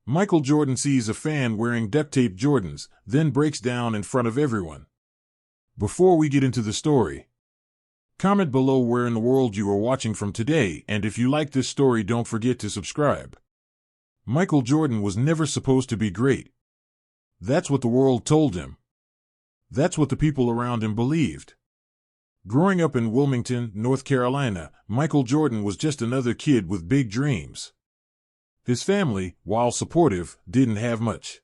Michael Jordan sees a fan wearing duct-taped Jordans, then breaks down in front of everyone. Before we get into the story, comment below where in the world you are watching from today, and if you like this story, don't forget to subscribe. Michael Jordan was never supposed to be great. That's what the world told him. That's what the people around him believed. Growing up in Wilmington, North Carolina, Michael Jordan was just another kid with big dreams. His family, while supportive, didn't have much.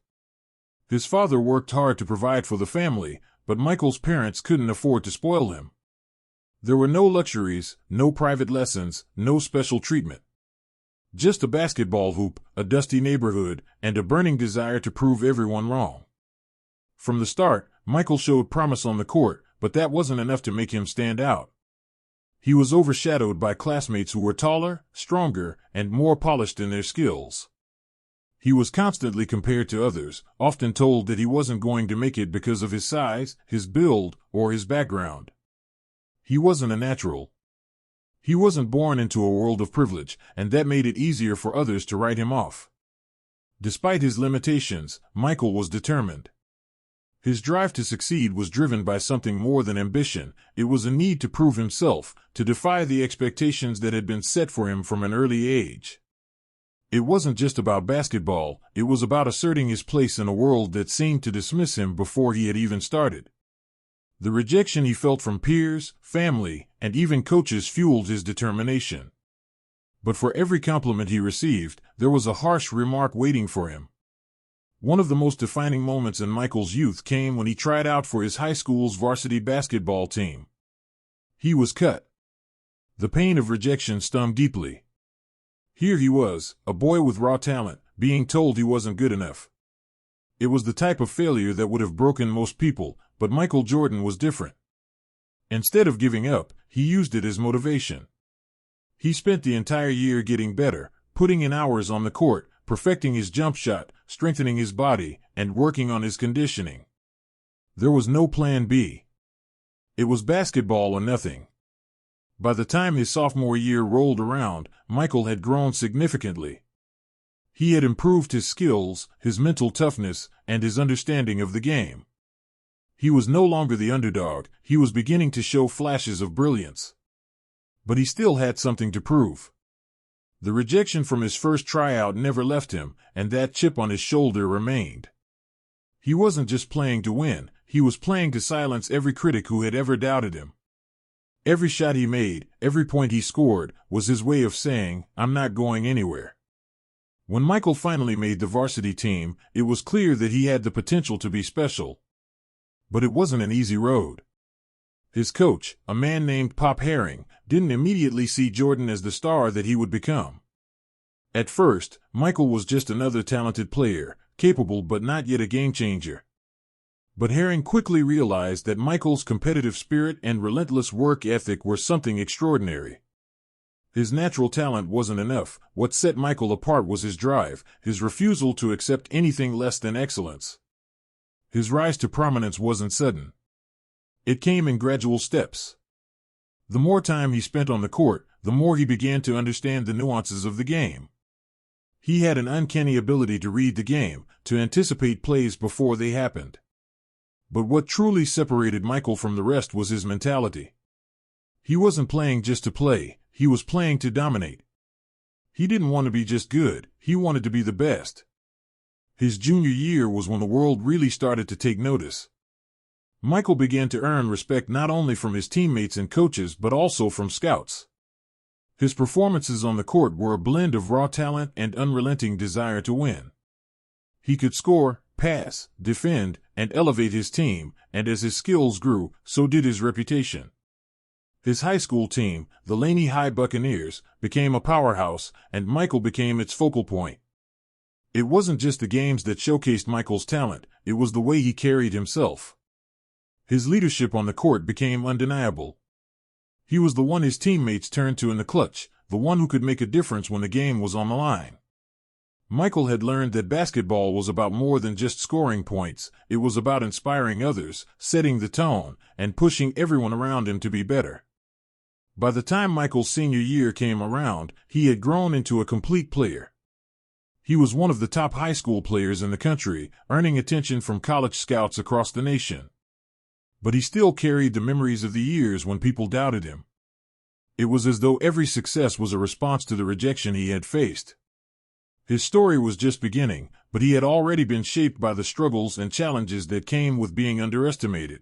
His father worked hard to provide for the family, but Michael's parents couldn't afford to spoil him. There were no luxuries, no private lessons, no special treatment. Just a basketball hoop, a dusty neighborhood, and a burning desire to prove everyone wrong. From the start, Michael showed promise on the court, but that wasn't enough to make him stand out. He was overshadowed by classmates who were taller, stronger, and more polished in their skills. He was constantly compared to others, often told that he wasn't going to make it because of his size, his build, or his background. He wasn't a natural. He wasn't born into a world of privilege, and that made it easier for others to write him off. Despite his limitations, Michael was determined. His drive to succeed was driven by something more than ambition. It was a need to prove himself, to defy the expectations that had been set for him from an early age. It wasn't just about basketball, it was about asserting his place in a world that seemed to dismiss him before he had even started. The rejection he felt from peers, family, and even coaches fueled his determination. But for every compliment he received, there was a harsh remark waiting for him. One of the most defining moments in Michael's youth came when he tried out for his high school's varsity basketball team. He was cut. The pain of rejection stung deeply. Here he was, a boy with raw talent, being told he wasn't good enough. It was the type of failure that would have broken most people, but Michael Jordan was different. Instead of giving up, he used it as motivation. He spent the entire year getting better, putting in hours on the court, perfecting his jump shot, strengthening his body, and working on his conditioning. There was no plan B. It was basketball or nothing. By the time his sophomore year rolled around, Michael had grown significantly. He had improved his skills, his mental toughness, and his understanding of the game. He was no longer the underdog, he was beginning to show flashes of brilliance. But he still had something to prove. The rejection from his first tryout never left him, and that chip on his shoulder remained. He wasn't just playing to win, he was playing to silence every critic who had ever doubted him. Every shot he made, every point he scored, was his way of saying, "I'm not going anywhere." When Michael finally made the varsity team, it was clear that he had the potential to be special. But it wasn't an easy road. His coach, a man named Pop Herring, didn't immediately see Jordan as the star that he would become. At first, Michael was just another talented player, capable but not yet a game-changer. But Herring quickly realized that Michael's competitive spirit and relentless work ethic were something extraordinary. His natural talent wasn't enough. What set Michael apart was his drive, his refusal to accept anything less than excellence. His rise to prominence wasn't sudden. It came in gradual steps. The more time he spent on the court, the more he began to understand the nuances of the game. He had an uncanny ability to read the game, to anticipate plays before they happened. But what truly separated Michael from the rest was his mentality. He wasn't playing just to play, he was playing to dominate. He didn't want to be just good, he wanted to be the best. His junior year was when the world really started to take notice. Michael began to earn respect not only from his teammates and coaches but also from scouts. His performances on the court were a blend of raw talent and unrelenting desire to win. He could score, pass, defend, and elevate his team, and as his skills grew, so did his reputation. His high school team, the Laney High Buccaneers, became a powerhouse, and Michael became its focal point. It wasn't just the games that showcased Michael's talent, it was the way he carried himself. His leadership on the court became undeniable. He was the one his teammates turned to in the clutch, the one who could make a difference when the game was on the line. Michael had learned that basketball was about more than just scoring points, it was about inspiring others, setting the tone, and pushing everyone around him to be better. By the time Michael's senior year came around, he had grown into a complete player. He was one of the top high school players in the country, earning attention from college scouts across the nation. But he still carried the memories of the years when people doubted him. It was as though every success was a response to the rejection he had faced. His story was just beginning, but he had already been shaped by the struggles and challenges that came with being underestimated.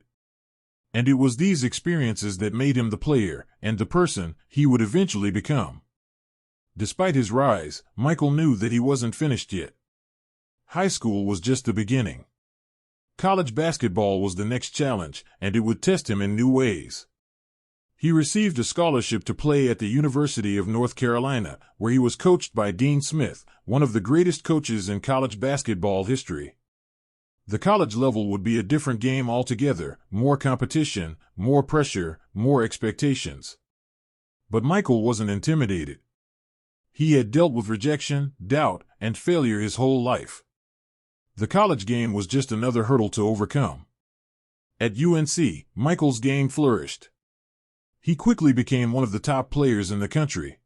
And it was these experiences that made him the player and the person he would eventually become. Despite his rise, Michael knew that he wasn't finished yet. High school was just the beginning. College basketball was the next challenge, and it would test him in new ways. He received a scholarship to play at the University of North Carolina, where he was coached by Dean Smith, one of the greatest coaches in college basketball history. The college level would be a different game altogether, more competition, more pressure, more expectations. But Michael wasn't intimidated. He had dealt with rejection, doubt, and failure his whole life. The college game was just another hurdle to overcome. At UNC, Michael's game flourished. He quickly became one of the top players in the country.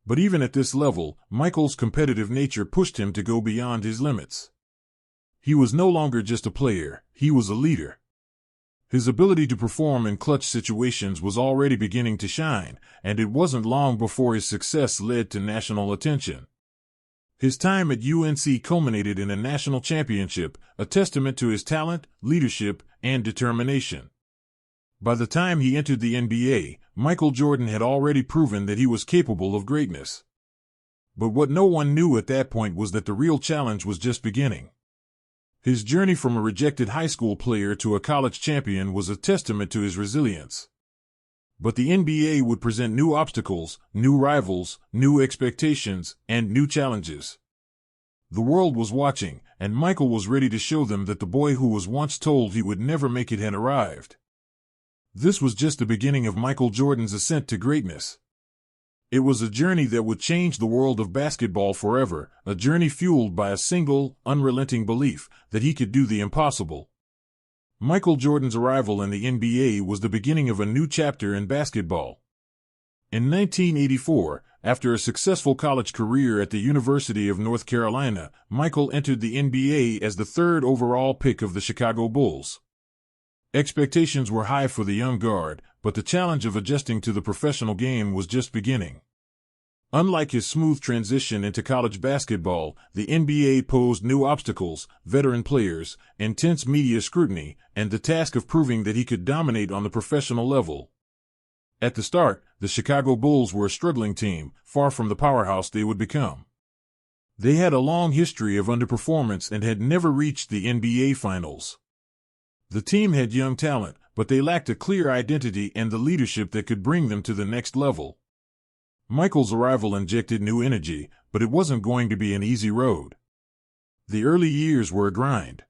But even at this level, Michael's competitive nature pushed him to go beyond his limits. He was no longer just a player, he was a leader. His ability to perform in clutch situations was already beginning to shine, and it wasn't long before his success led to national attention. His time at UNC culminated in a national championship, a testament to his talent, leadership, and determination. By the time he entered the NBA, Michael Jordan had already proven that he was capable of greatness. But what no one knew at that point was that the real challenge was just beginning. His journey from a rejected high school player to a college champion was a testament to his resilience. But the NBA would present new obstacles, new rivals, new expectations, and new challenges. The world was watching, and Michael was ready to show them that the boy who was once told he would never make it had arrived. This was just the beginning of Michael Jordan's ascent to greatness. It was a journey that would change the world of basketball forever, a journey fueled by a single, unrelenting belief that he could do the impossible. Michael Jordan's arrival in the NBA was the beginning of a new chapter in basketball. In 1984, after a successful college career at the University of North Carolina, Michael entered the NBA as the third overall pick of the Chicago Bulls. Expectations were high for the young guard, but the challenge of adjusting to the professional game was just beginning. Unlike his smooth transition into college basketball, the NBA posed new obstacles, veteran players, intense media scrutiny, and the task of proving that he could dominate on the professional level. At the start, the Chicago Bulls were a struggling team, far from the powerhouse they would become. They had a long history of underperformance and had never reached the NBA Finals. The team had young talent, but they lacked a clear identity and the leadership that could bring them to the next level. Michael's arrival injected new energy, but it wasn't going to be an easy road. The early years were a grind.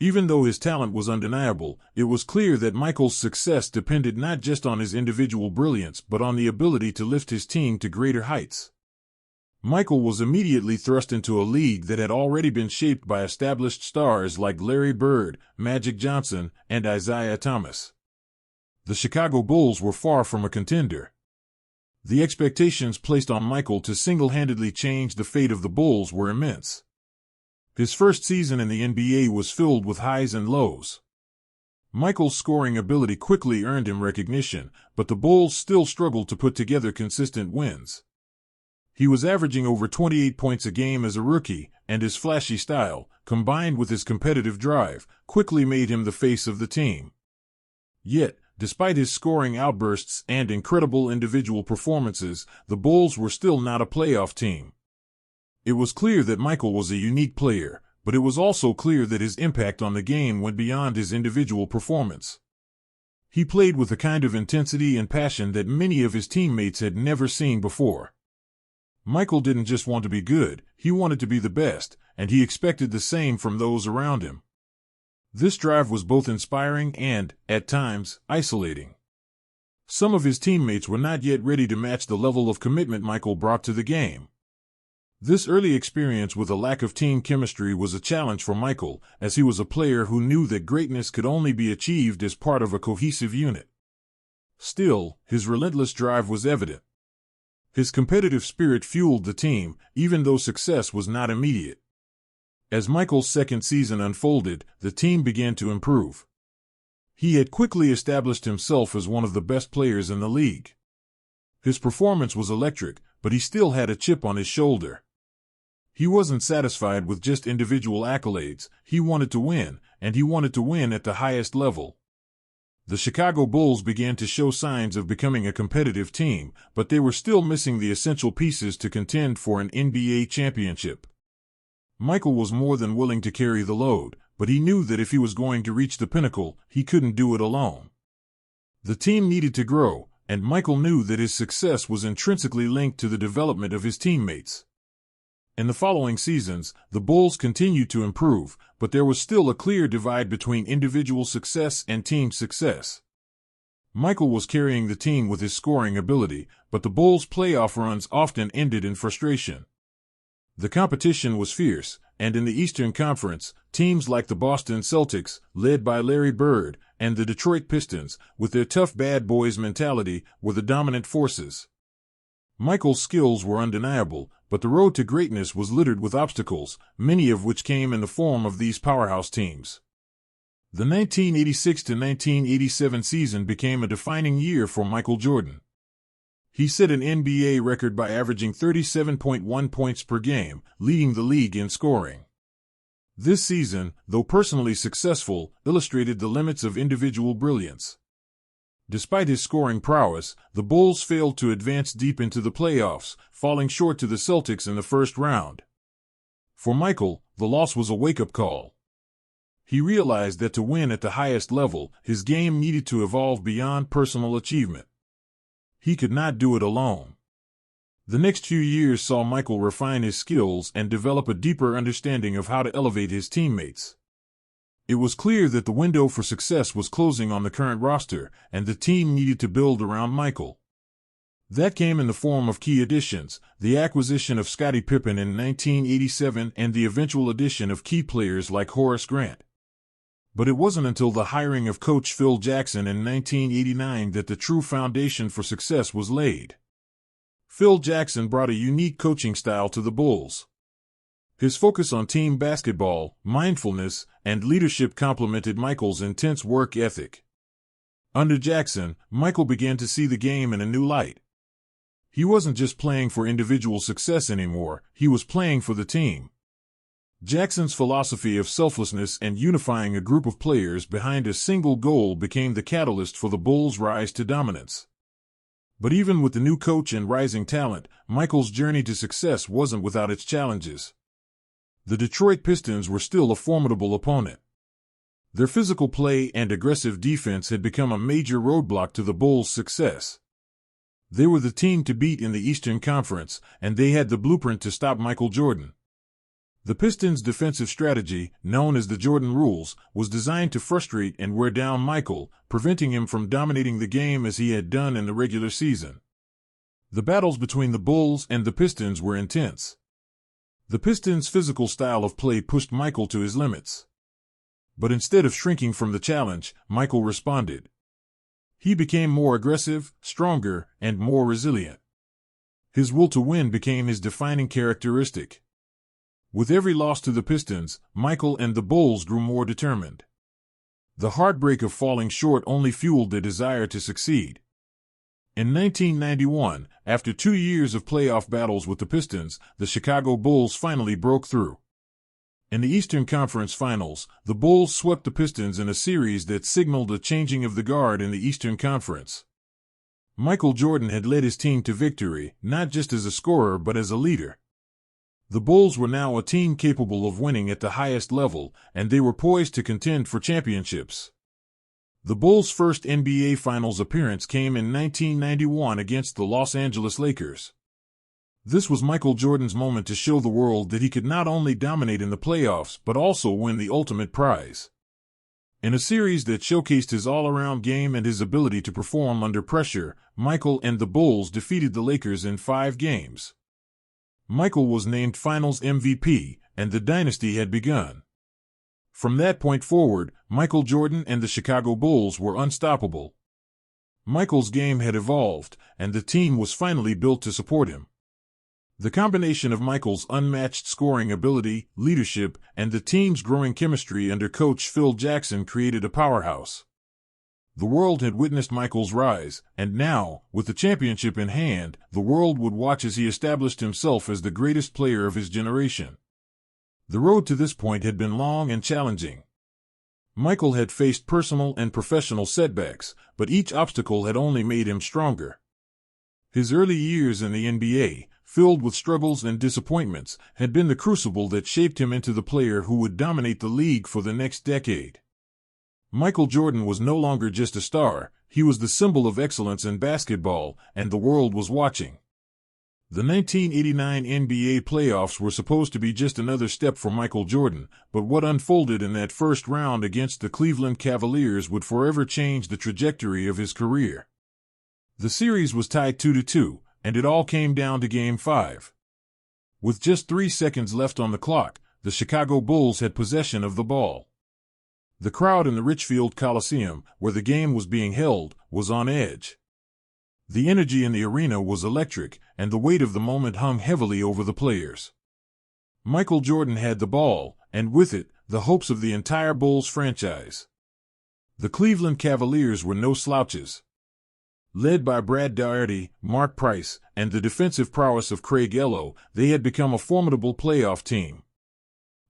Even though his talent was undeniable, it was clear that Michael's success depended not just on his individual brilliance but on the ability to lift his team to greater heights. Michael was immediately thrust into a league that had already been shaped by established stars like Larry Bird, Magic Johnson, and Isaiah Thomas. The Chicago Bulls were far from a contender. The expectations placed on Michael to single-handedly change the fate of the Bulls were immense. His first season in the NBA was filled with highs and lows. Michael's scoring ability quickly earned him recognition, but the Bulls still struggled to put together consistent wins. He was averaging over 28 points a game as a rookie, and his flashy style, combined with his competitive drive, quickly made him the face of the team. Yet, despite his scoring outbursts and incredible individual performances, the Bulls were still not a playoff team. It was clear that Michael was a unique player, but it was also clear that his impact on the game went beyond his individual performance. He played with a kind of intensity and passion that many of his teammates had never seen before. Michael didn't just want to be good, he wanted to be the best, and he expected the same from those around him. This drive was both inspiring and, at times, isolating. Some of his teammates were not yet ready to match the level of commitment Michael brought to the game. This early experience with a lack of team chemistry was a challenge for Michael, as he was a player who knew that greatness could only be achieved as part of a cohesive unit. Still, his relentless drive was evident. His competitive spirit fueled the team, even though success was not immediate. As Michael's second season unfolded, the team began to improve. He had quickly established himself as one of the best players in the league. His performance was electric, but he still had a chip on his shoulder. He wasn't satisfied with just individual accolades. He wanted to win, and he wanted to win at the highest level. The Chicago Bulls began to show signs of becoming a competitive team, but they were still missing the essential pieces to contend for an NBA championship. Michael was more than willing to carry the load, but he knew that if he was going to reach the pinnacle, he couldn't do it alone. The team needed to grow, and Michael knew that his success was intrinsically linked to the development of his teammates. In the following seasons, the Bulls continued to improve, but there was still a clear divide between individual success and team success. Michael was carrying the team with his scoring ability, but the Bulls' playoff runs often ended in frustration. The competition was fierce, and in the Eastern Conference, teams like the Boston Celtics, led by Larry Bird, and the Detroit Pistons, with their tough bad boys mentality, were the dominant forces. Michael's skills were undeniable, but the road to greatness was littered with obstacles, many of which came in the form of these powerhouse teams. The 1986-1987 season became a defining year for Michael Jordan. He set an NBA record by averaging 37.1 points per game, leading the league in scoring. This season, though personally successful, illustrated the limits of individual brilliance. Despite his scoring prowess, the Bulls failed to advance deep into the playoffs, falling short to the Celtics in the first round. For Michael, the loss was a wake-up call. He realized that to win at the highest level, his game needed to evolve beyond personal achievement. He could not do it alone. The next few years saw Michael refine his skills and develop a deeper understanding of how to elevate his teammates. It was clear that the window for success was closing on the current roster, and the team needed to build around Michael. That came in the form of key additions, the acquisition of Scottie Pippen in 1987 and the eventual addition of key players like Horace Grant. But it wasn't until the hiring of coach Phil Jackson in 1989 that the true foundation for success was laid. Phil Jackson brought a unique coaching style to the Bulls. His focus on team basketball, mindfulness, and leadership complemented Michael's intense work ethic. Under Jackson, Michael began to see the game in a new light. He wasn't just playing for individual success anymore, he was playing for the team. Jackson's philosophy of selflessness and unifying a group of players behind a single goal became the catalyst for the Bulls' rise to dominance. But even with the new coach and rising talent, Michael's journey to success wasn't without its challenges. The Detroit Pistons were still a formidable opponent. Their physical play and aggressive defense had become a major roadblock to the Bulls' success. They were the team to beat in the Eastern Conference, and they had the blueprint to stop Michael Jordan. The Pistons' defensive strategy, known as the Jordan Rules, was designed to frustrate and wear down Michael, preventing him from dominating the game as he had done in the regular season. The battles between the Bulls and the Pistons were intense. The Pistons' physical style of play pushed Michael to his limits. But instead of shrinking from the challenge, Michael responded. He became more aggressive, stronger, and more resilient. His will to win became his defining characteristic. With every loss to the Pistons, Michael and the Bulls grew more determined. The heartbreak of falling short only fueled their desire to succeed. In 1991, after 2 years of playoff battles with the Pistons, the Chicago Bulls finally broke through. In the Eastern Conference Finals, the Bulls swept the Pistons in a series that signaled a changing of the guard in the Eastern Conference. Michael Jordan had led his team to victory, not just as a scorer but as a leader. The Bulls were now a team capable of winning at the highest level, and they were poised to contend for championships. The Bulls' first NBA Finals appearance came in 1991 against the Los Angeles Lakers. This was Michael Jordan's moment to show the world that he could not only dominate in the playoffs but also win the ultimate prize. In a series that showcased his all-around game and his ability to perform under pressure, Michael and the Bulls defeated the Lakers in 5 games. Michael was named Finals MVP, and the dynasty had begun. From that point forward, Michael Jordan and the Chicago Bulls were unstoppable. Michael's game had evolved, and the team was finally built to support him. The combination of Michael's unmatched scoring ability, leadership, and the team's growing chemistry under coach Phil Jackson created a powerhouse. The world had witnessed Michael's rise, and now, with the championship in hand, the world would watch as he established himself as the greatest player of his generation. The road to this point had been long and challenging. Michael had faced personal and professional setbacks, but each obstacle had only made him stronger. His early years in the NBA, filled with struggles and disappointments, had been the crucible that shaped him into the player who would dominate the league for the next decade. Michael Jordan was no longer just a star, he was the symbol of excellence in basketball, and the world was watching. The 1989 NBA playoffs were supposed to be just another step for Michael Jordan, but what unfolded in that first round against the Cleveland Cavaliers would forever change the trajectory of his career. The series was tied 2-2, and it all came down to Game 5. With just 3 seconds left on the clock, the Chicago Bulls had possession of the ball. The crowd in the Richfield Coliseum, where the game was being held, was on edge. The energy in the arena was electric, and the weight of the moment hung heavily over the players. Michael Jordan had the ball, and with it, the hopes of the entire Bulls franchise. The Cleveland Cavaliers were no slouches. Led by Brad Daugherty, Mark Price, and the defensive prowess of Craig Ello, they had become a formidable playoff team.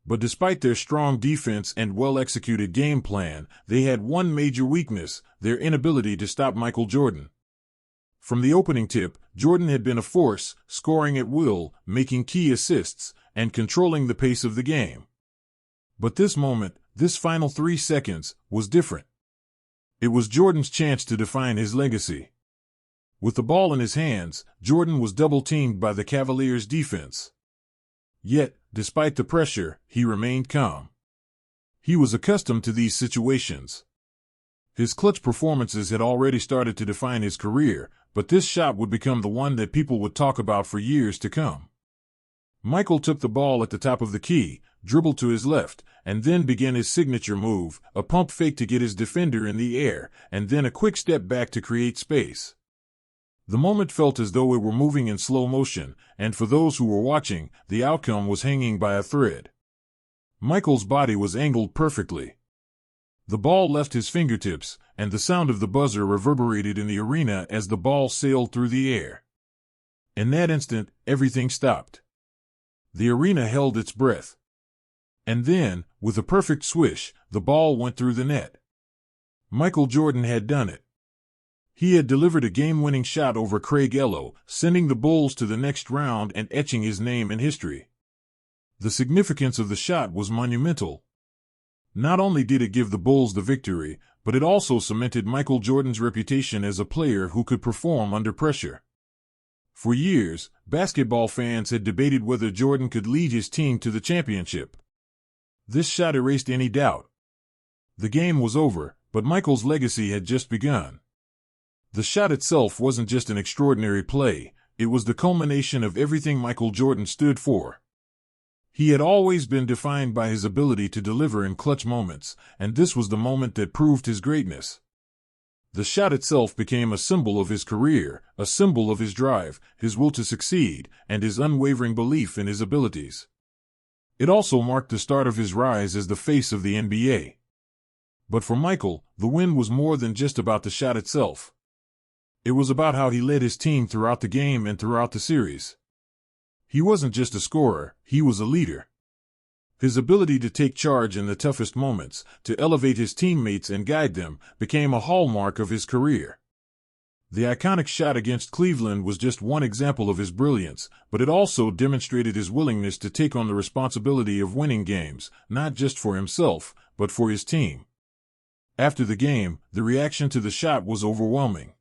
But despite their strong defense and well-executed game plan, they had one major weakness: their inability to stop Michael Jordan. From the opening tip, Jordan had been a force, scoring at will, making key assists, and controlling the pace of the game. But this moment, this final 3 seconds, was different. It was Jordan's chance to define his legacy. With the ball in his hands, Jordan was double-teamed by the Cavaliers' defense. Yet, despite the pressure, he remained calm. He was accustomed to these situations. His clutch performances had already started to define his career, but this shot would become the one that people would talk about for years to come. Michael took the ball at the top of the key, dribbled to his left, and then began his signature move, a pump fake to get his defender in the air, and then a quick step back to create space. The moment felt as though it were moving in slow motion, and for those who were watching, the outcome was hanging by a thread. Michael's body was angled perfectly. The ball left his fingertips, and the sound of the buzzer reverberated in the arena as the ball sailed through the air. In that instant, everything stopped. The arena held its breath. And then, with a perfect swish, the ball went through the net. Michael Jordan had done it. He had delivered a game-winning shot over Craig Ello, sending the Bulls to the next round and etching his name in history. The significance of the shot was monumental. Not only did it give the Bulls the victory, but it also cemented Michael Jordan's reputation as a player who could perform under pressure. For years, basketball fans had debated whether Jordan could lead his team to the championship. This shot erased any doubt. The game was over, but Michael's legacy had just begun. The shot itself wasn't just an extraordinary play, it was the culmination of everything Michael Jordan stood for. He had always been defined by his ability to deliver in clutch moments, and this was the moment that proved his greatness. The shot itself became a symbol of his career, a symbol of his drive, his will to succeed, and his unwavering belief in his abilities. It also marked the start of his rise as the face of the NBA. But for Michael, the win was more than just about the shot itself. It was about how he led his team throughout the game and throughout the series. He wasn't just a scorer, he was a leader. His ability to take charge in the toughest moments, to elevate his teammates and guide them, became a hallmark of his career. The iconic shot against Cleveland was just one example of his brilliance, but it also demonstrated his willingness to take on the responsibility of winning games, not just for himself, but for his team. After the game, the reaction to the shot was overwhelming.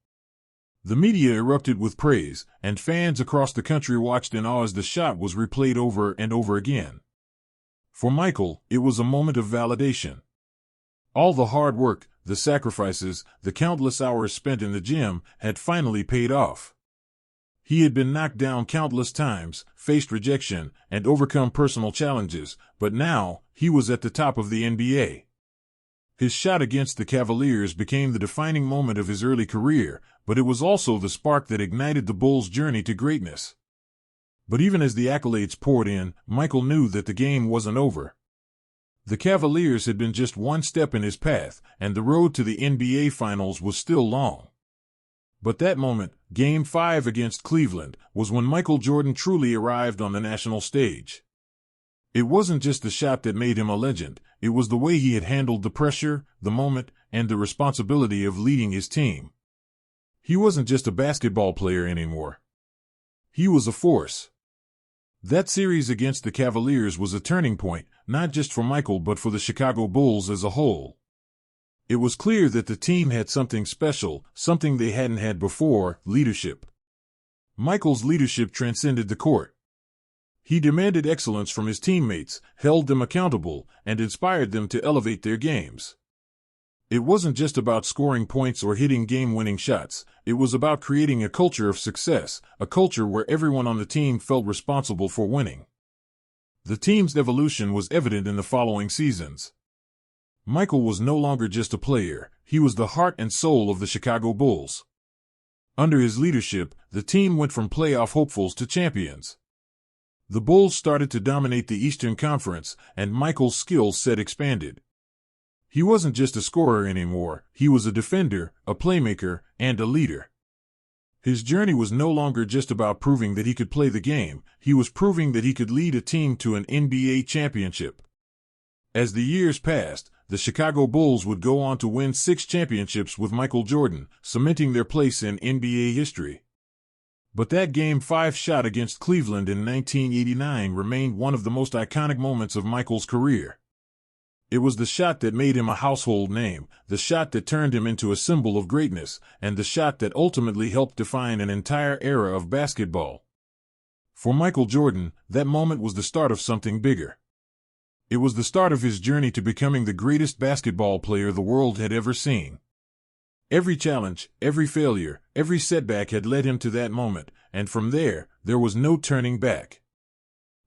The media erupted with praise, and fans across the country watched in awe as the shot was replayed over and over again. For Michael, it was a moment of validation. All the hard work, the sacrifices, the countless hours spent in the gym had finally paid off. He had been knocked down countless times, faced rejection, and overcome personal challenges, but now, he was at the top of the NBA. His shot against the Cavaliers became the defining moment of his early career, but it was also the spark that ignited the Bulls' journey to greatness. But even as the accolades poured in, Michael knew that the game wasn't over. The Cavaliers had been just one step in his path, and the road to the NBA Finals was still long. But that moment, Game 5 against Cleveland, was when Michael Jordan truly arrived on the national stage. It wasn't just the shot that made him a legend, it was the way he had handled the pressure, the moment, and the responsibility of leading his team. He wasn't just a basketball player anymore. He was a force. That series against the Cavaliers was a turning point, not just for Michael but for the Chicago Bulls as a whole. It was clear that the team had something special, something they hadn't had before: leadership. Michael's leadership transcended the court. He demanded excellence from his teammates, held them accountable, and inspired them to elevate their games. It wasn't just about scoring points or hitting game-winning shots. It was about creating a culture of success, a culture where everyone on the team felt responsible for winning. The team's evolution was evident in the following seasons. Michael was no longer just a player, he was the heart and soul of the Chicago Bulls. Under his leadership, the team went from playoff hopefuls to champions. The Bulls started to dominate the Eastern Conference, and Michael's skill set expanded. He wasn't just a scorer anymore, he was a defender, a playmaker, and a leader. His journey was no longer just about proving that he could play the game, he was proving that he could lead a team to an NBA championship. As the years passed, the Chicago Bulls would go on to win 6 championships with Michael Jordan, cementing their place in NBA history. But that Game 5 shot against Cleveland in 1989 remained one of the most iconic moments of Michael's career. It was the shot that made him a household name, the shot that turned him into a symbol of greatness, and the shot that ultimately helped define an entire era of basketball. For Michael Jordan, that moment was the start of something bigger. It was the start of his journey to becoming the greatest basketball player the world had ever seen. Every challenge, every failure, every setback had led him to that moment, and from there was no turning back.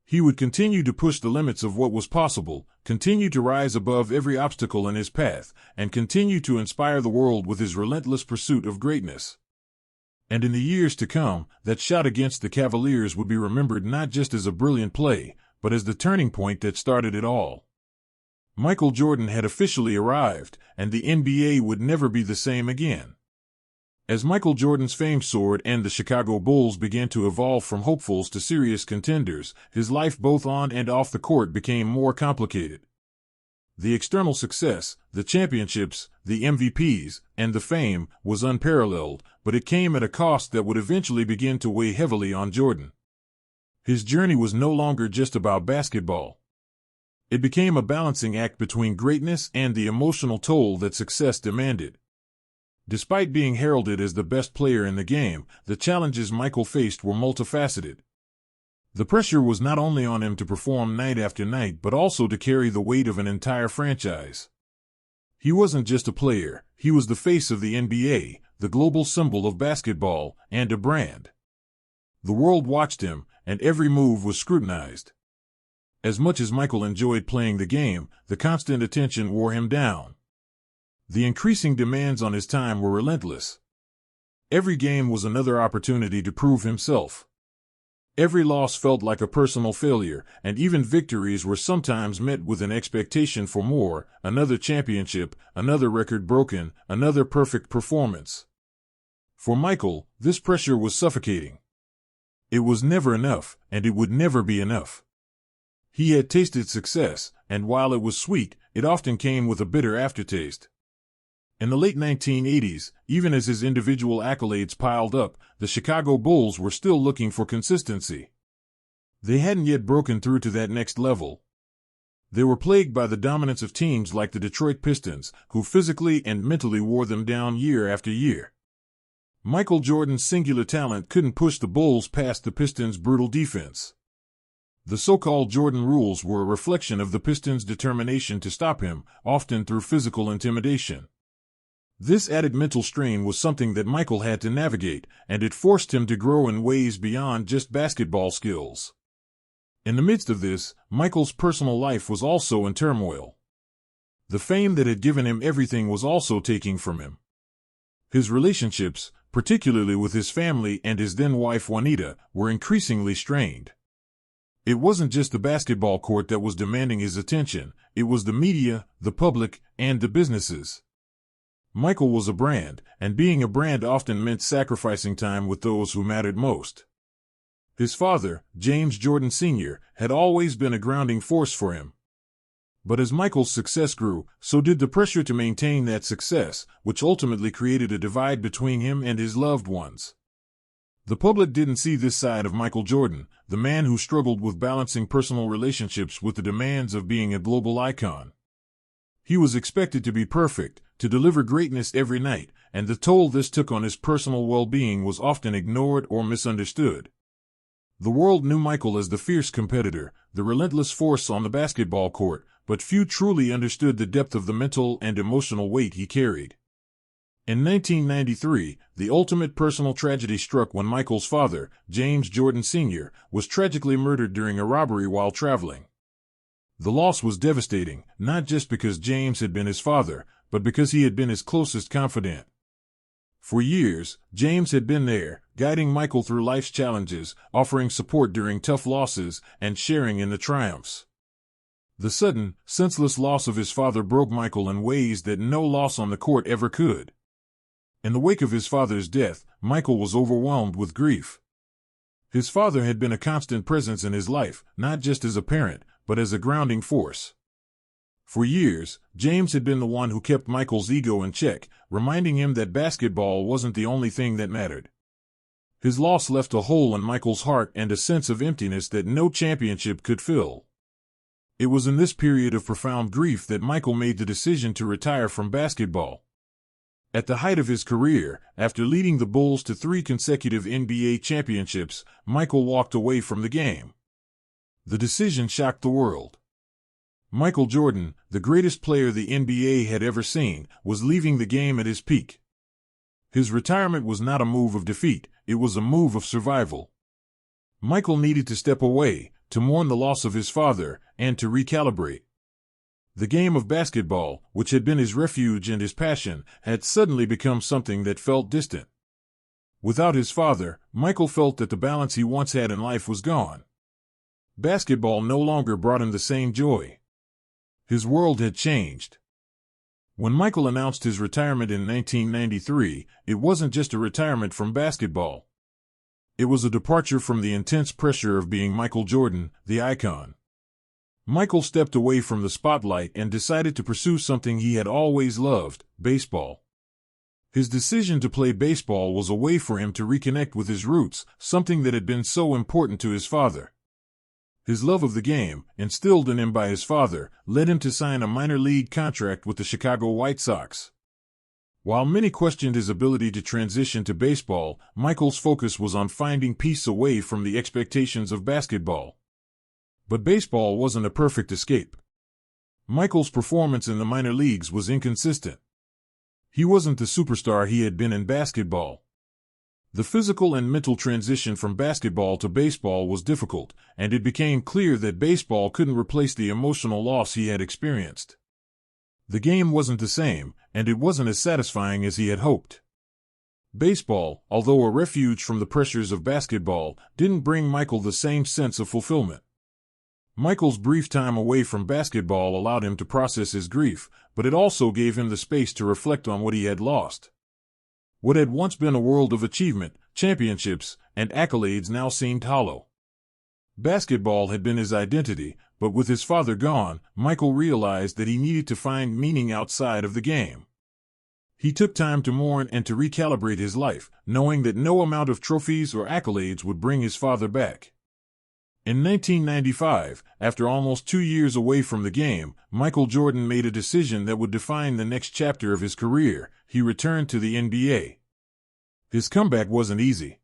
He would continue to push the limits of what was possible, continue to rise above every obstacle in his path, and continue to inspire the world with his relentless pursuit of greatness. And in the years to come, that shot against the Cavaliers would be remembered not just as a brilliant play, but as the turning point that started it all. Michael Jordan had officially arrived, and the NBA would never be the same again. As Michael Jordan's fame soared and the Chicago Bulls began to evolve from hopefuls to serious contenders, his life both on and off the court became more complicated. The external success, the championships, the MVPs, and the fame was unparalleled, but it came at a cost that would eventually begin to weigh heavily on Jordan. His journey was no longer just about basketball. It became a balancing act between greatness and the emotional toll that success demanded. Despite being heralded as the best player in the game, the challenges Michael faced were multifaceted. The pressure was not only on him to perform night after night but also to carry the weight of an entire franchise. He wasn't just a player, he was the face of the NBA, the global symbol of basketball, and a brand. The world watched him, and every move was scrutinized. As much as Michael enjoyed playing the game, the constant attention wore him down. The increasing demands on his time were relentless. Every game was another opportunity to prove himself. Every loss felt like a personal failure, and even victories were sometimes met with an expectation for more: another championship, another record broken, another perfect performance. For Michael, this pressure was suffocating. It was never enough, and it would never be enough. He had tasted success, and while it was sweet, it often came with a bitter aftertaste. In the late 1980s, even as his individual accolades piled up, the Chicago Bulls were still looking for consistency. They hadn't yet broken through to that next level. They were plagued by the dominance of teams like the Detroit Pistons, who physically and mentally wore them down year after year. Michael Jordan's singular talent couldn't push the Bulls past the Pistons' brutal defense. The so-called Jordan rules were a reflection of the Pistons' determination to stop him, often through physical intimidation. This added mental strain was something that Michael had to navigate, and it forced him to grow in ways beyond just basketball skills. In the midst of this, Michael's personal life was also in turmoil. The fame that had given him everything was also taking from him. His relationships, particularly with his family and his then-wife Juanita, were increasingly strained. It wasn't just the basketball court that was demanding his attention, it was the media, the public, and the businesses. Michael was a brand, and being a brand often meant sacrificing time with those who mattered most. His father, James Jordan Sr., had always been a grounding force for him. But as Michael's success grew, so did the pressure to maintain that success, which ultimately created a divide between him and his loved ones. The public didn't see this side of Michael Jordan, the man who struggled with balancing personal relationships with the demands of being a global icon. He was expected to be perfect, to deliver greatness every night, and the toll this took on his personal well-being was often ignored or misunderstood. The world knew Michael as the fierce competitor, the relentless force on the basketball court, but few truly understood the depth of the mental and emotional weight he carried. In 1993, the ultimate personal tragedy struck when Michael's father, James Jordan Sr., was tragically murdered during a robbery while traveling. The loss was devastating, not just because James had been his father, but because he had been his closest confidant. For years, James had been there, guiding Michael through life's challenges, offering support during tough losses, and sharing in the triumphs. The sudden, senseless loss of his father broke Michael in ways that no loss on the court ever could. In the wake of his father's death, Michael was overwhelmed with grief. His father had been a constant presence in his life, not just as a parent, but as a grounding force. For years, James had been the one who kept Michael's ego in check, reminding him that basketball wasn't the only thing that mattered. His loss left a hole in Michael's heart and a sense of emptiness that no championship could fill. It was in this period of profound grief that Michael made the decision to retire from basketball. At the height of his career, after leading the Bulls to 3 consecutive NBA championships, Michael walked away from the game. The decision shocked the world. Michael Jordan, the greatest player the NBA had ever seen, was leaving the game at his peak. His retirement was not a move of defeat, it was a move of survival. Michael needed to step away, to mourn the loss of his father, and to recalibrate. The game of basketball, which had been his refuge and his passion, had suddenly become something that felt distant. Without his father, Michael felt that the balance he once had in life was gone. Basketball no longer brought him the same joy. His world had changed. When Michael announced his retirement in 1993, it wasn't just a retirement from basketball. It was a departure from the intense pressure of being Michael Jordan, the icon. Michael stepped away from the spotlight and decided to pursue something he had always loved, baseball. His decision to play baseball was a way for him to reconnect with his roots, something that had been so important to his father. His love of the game, instilled in him by his father, led him to sign a minor league contract with the Chicago White Sox. While many questioned his ability to transition to baseball, Michael's focus was on finding peace away from the expectations of basketball. But baseball wasn't a perfect escape. Michael's performance in the minor leagues was inconsistent. He wasn't the superstar he had been in basketball. The physical and mental transition from basketball to baseball was difficult, and it became clear that baseball couldn't replace the emotional loss he had experienced. The game wasn't the same, and it wasn't as satisfying as he had hoped. Baseball, although a refuge from the pressures of basketball, didn't bring Michael the same sense of fulfillment. Michael's brief time away from basketball allowed him to process his grief, but it also gave him the space to reflect on what he had lost. What had once been a world of achievement, championships, and accolades now seemed hollow. Basketball had been his identity, but with his father gone, Michael realized that he needed to find meaning outside of the game. He took time to mourn and to recalibrate his life, knowing that no amount of trophies or accolades would bring his father back. In 1995, after almost 2 years away from the game, Michael Jordan made a decision that would define the next chapter of his career. He returned to the NBA. His comeback wasn't easy.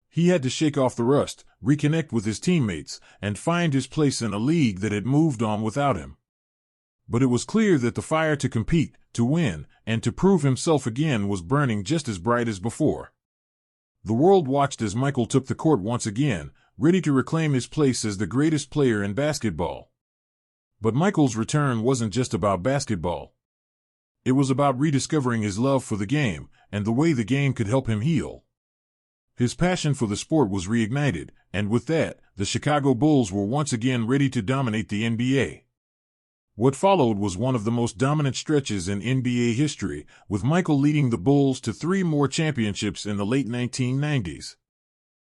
He had to shake off the rust, reconnect with his teammates, and find his place in a league that had moved on without him. But it was clear that the fire to compete, to win, and to prove himself again was burning just as bright as before. The world watched as Michael took the court once again, ready to reclaim his place as the greatest player in basketball. But Michael's return wasn't just about basketball. It was about rediscovering his love for the game and the way the game could help him heal. His passion for the sport was reignited, and with that, the Chicago Bulls were once again ready to dominate the NBA. What followed was one of the most dominant stretches in NBA history, with Michael leading the Bulls to 3 more championships in the late 1990s.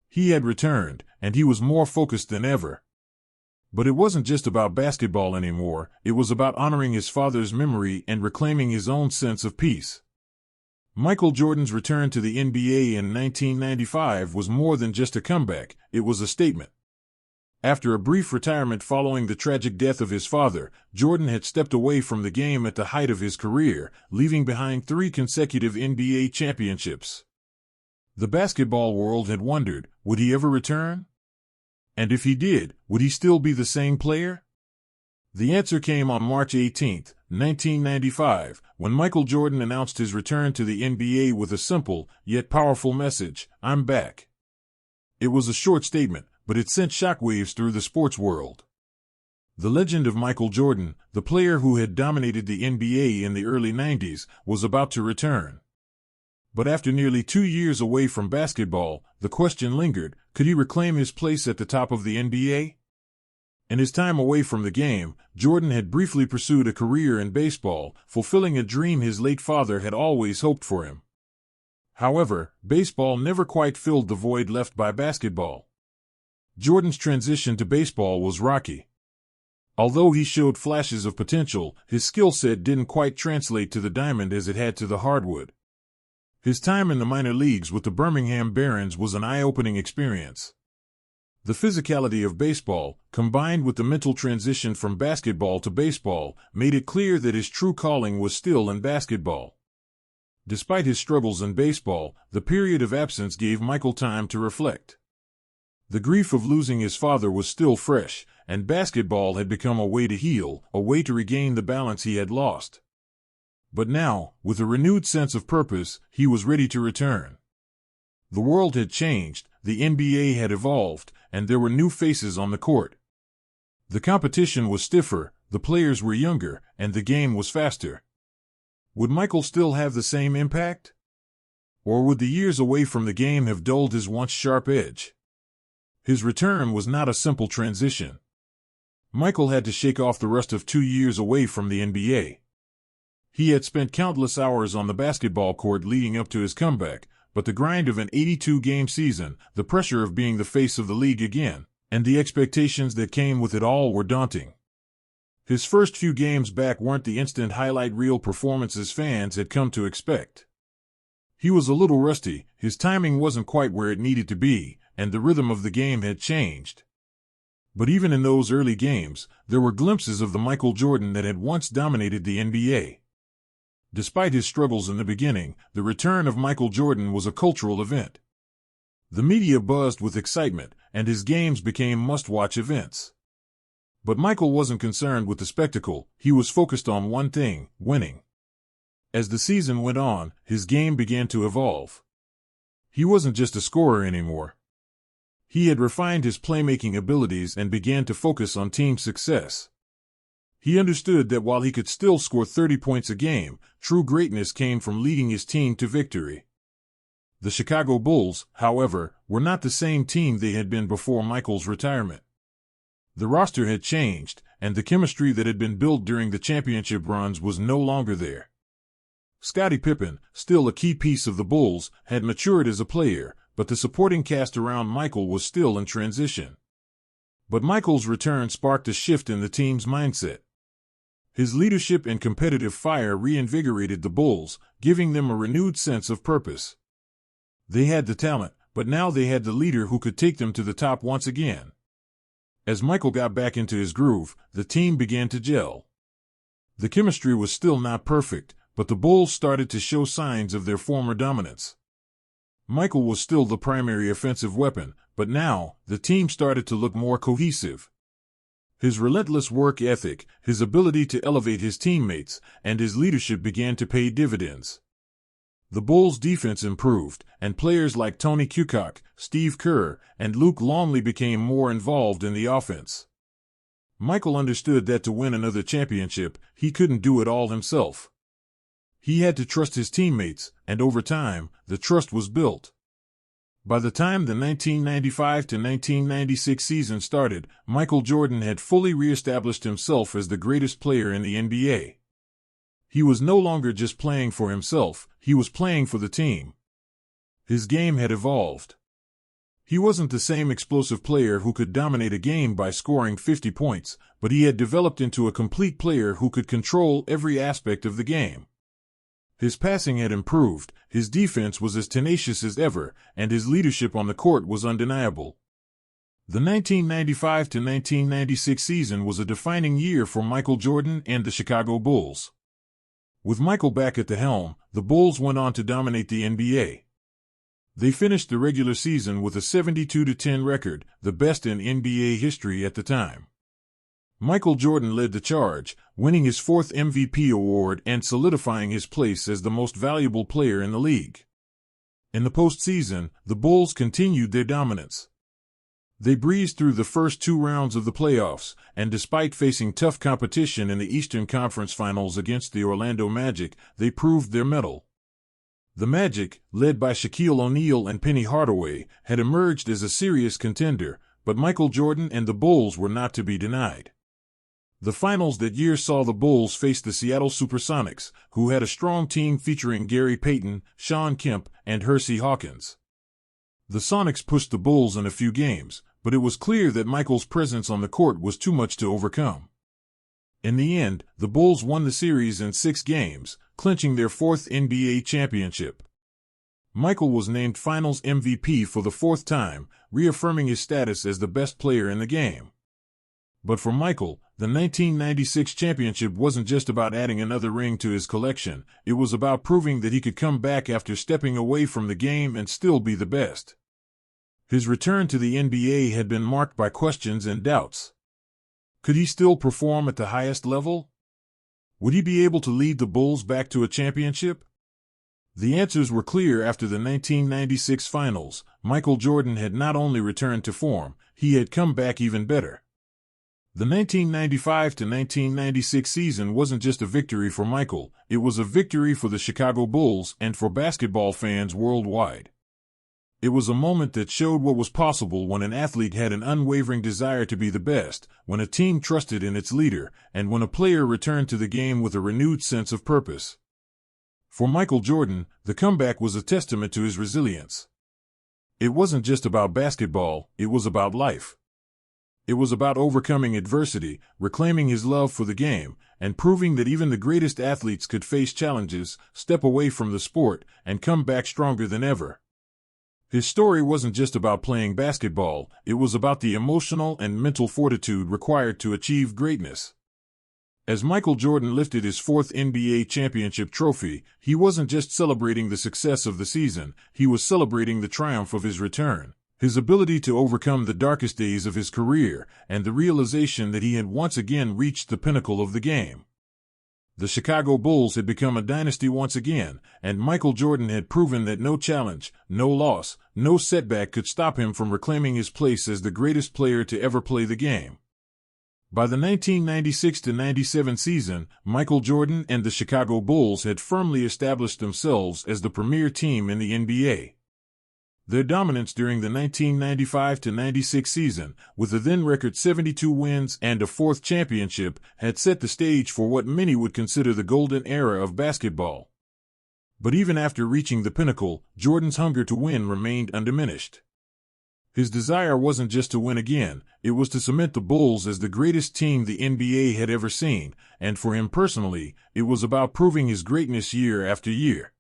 He had returned, and he was more focused than ever. But it wasn't just about basketball anymore, it was about honoring his father's memory and reclaiming his own sense of peace. Michael Jordan's return to the NBA in 1995 was more than just a comeback, it was a statement. After a brief retirement following the tragic death of his father, Jordan had stepped away from the game at the height of his career, leaving behind 3 consecutive NBA championships. The basketball world had wondered, would he ever return? And if he did, would he still be the same player? The answer came on March 18, 1995, when Michael Jordan announced his return to the NBA with a simple, yet powerful message, "I'm back." It was a short statement, but it sent shockwaves through the sports world. The legend of Michael Jordan, the player who had dominated the NBA in the early 90s, was about to return. But after nearly 2 years away from basketball, the question lingered, could he reclaim his place at the top of the NBA? In his time away from the game, Jordan had briefly pursued a career in baseball, fulfilling a dream his late father had always hoped for him. However, baseball never quite filled the void left by basketball. Jordan's transition to baseball was rocky. Although he showed flashes of potential, his skill set didn't quite translate to the diamond as it had to the hardwood. His time in the minor leagues with the Birmingham Barons was an eye-opening experience. The physicality of baseball, combined with the mental transition from basketball to baseball, made it clear that his true calling was still in basketball. Despite his struggles in baseball, the period of absence gave Michael time to reflect. The grief of losing his father was still fresh, and basketball had become a way to heal, a way to regain the balance he had lost. But now, with a renewed sense of purpose, he was ready to return. The world had changed, the NBA had evolved, and there were new faces on the court. The competition was stiffer, the players were younger, and the game was faster. Would Michael still have the same impact? Or would the years away from the game have dulled his once sharp edge? His return was not a simple transition. Michael had to shake off the rust of 2 years away from the NBA. He had spent countless hours on the basketball court leading up to his comeback, but the grind of an 82-game season, the pressure of being the face of the league again, and the expectations that came with it all were daunting. His first few games back weren't the instant highlight reel performances fans had come to expect. He was a little rusty, his timing wasn't quite where it needed to be, and the rhythm of the game had changed. But even in those early games, there were glimpses of the Michael Jordan that had once dominated the NBA. Despite his struggles in the beginning, the return of Michael Jordan was a cultural event. The media buzzed with excitement, and his games became must-watch events. But Michael wasn't concerned with the spectacle, he was focused on one thing, winning. As the season went on, his game began to evolve. He wasn't just a scorer anymore. He had refined his playmaking abilities and began to focus on team success. He understood that while he could still score 30 points a game, true greatness came from leading his team to victory. The Chicago Bulls, however, were not the same team they had been before Michael's retirement. The roster had changed, and the chemistry that had been built during the championship runs was no longer there. Scottie Pippen, still a key piece of the Bulls, had matured as a player, but the supporting cast around Michael was still in transition. But Michael's return sparked a shift in the team's mindset. His leadership and competitive fire reinvigorated the Bulls, giving them a renewed sense of purpose. They had the talent, but now they had the leader who could take them to the top once again. As Michael got back into his groove, the team began to gel. The chemistry was still not perfect, but the Bulls started to show signs of their former dominance. Michael was still the primary offensive weapon, but now, the team started to look more cohesive. His relentless work ethic, his ability to elevate his teammates, and his leadership began to pay dividends. The Bulls' defense improved, and players like Tony Kukoc, Steve Kerr, and Luke Longley became more involved in the offense. Michael understood that to win another championship, he couldn't do it all himself. He had to trust his teammates, and over time, the trust was built. By the time the 1995 to 1996 season started, Michael Jordan had fully re-established himself as the greatest player in the NBA. He was no longer just playing for himself, he was playing for the team. His game had evolved. He wasn't the same explosive player who could dominate a game by scoring 50 points, but he had developed into a complete player who could control every aspect of the game. His passing had improved, his defense was as tenacious as ever, and his leadership on the court was undeniable. The 1995 to 1996 season was a defining year for Michael Jordan and the Chicago Bulls. With Michael back at the helm, the Bulls went on to dominate the NBA. They finished the regular season with a 72-10 record, the best in NBA history at the time. Michael Jordan led the charge, winning his 4th MVP award and solidifying his place as the most valuable player in the league. In the postseason, the Bulls continued their dominance. They breezed through the first 2 rounds of the playoffs, and despite facing tough competition in the Eastern Conference Finals against the Orlando Magic, they proved their mettle. The Magic, led by Shaquille O'Neal and Penny Hardaway, had emerged as a serious contender, but Michael Jordan and the Bulls were not to be denied. The finals that year saw the Bulls face the Seattle Supersonics, who had a strong team featuring Gary Payton, Shawn Kemp, and Hersey Hawkins. The Sonics pushed the Bulls in a few games, but it was clear that Michael's presence on the court was too much to overcome. In the end, the Bulls won the series in 6 games, clinching their 4th NBA championship. Michael was named Finals MVP for the 4th time, reaffirming his status as the best player in the game. But for Michael, the 1996 championship wasn't just about adding another ring to his collection, it was about proving that he could come back after stepping away from the game and still be the best. His return to the NBA had been marked by questions and doubts. Could he still perform at the highest level? Would he be able to lead the Bulls back to a championship? The answers were clear after the 1996 finals. Michael Jordan had not only returned to form, he had come back even better. The 1995 to 1996 season wasn't just a victory for Michael, it was a victory for the Chicago Bulls and for basketball fans worldwide. It was a moment that showed what was possible when an athlete had an unwavering desire to be the best, when a team trusted in its leader, and when a player returned to the game with a renewed sense of purpose. For Michael Jordan, the comeback was a testament to his resilience. It wasn't just about basketball, it was about life. It was about overcoming adversity, reclaiming his love for the game, and proving that even the greatest athletes could face challenges, step away from the sport, and come back stronger than ever. His story wasn't just about playing basketball, it was about the emotional and mental fortitude required to achieve greatness. As Michael Jordan lifted his 4th NBA championship trophy, he wasn't just celebrating the success of the season, he was celebrating the triumph of his return, his ability to overcome the darkest days of his career, and the realization that he had once again reached the pinnacle of the game. The Chicago Bulls had become a dynasty once again, and Michael Jordan had proven that no challenge, no loss, no setback could stop him from reclaiming his place as the greatest player to ever play the game. By the 1996-97 season, Michael Jordan and the Chicago Bulls had firmly established themselves as the premier team in the NBA. Their dominance during the 1995-96 season, with a then-record 72 wins and a 4th championship, had set the stage for what many would consider the golden era of basketball. But even after reaching the pinnacle, Jordan's hunger to win remained undiminished. His desire wasn't just to win again, it was to cement the Bulls as the greatest team the NBA had ever seen, and for him personally, it was about proving his greatness year after year.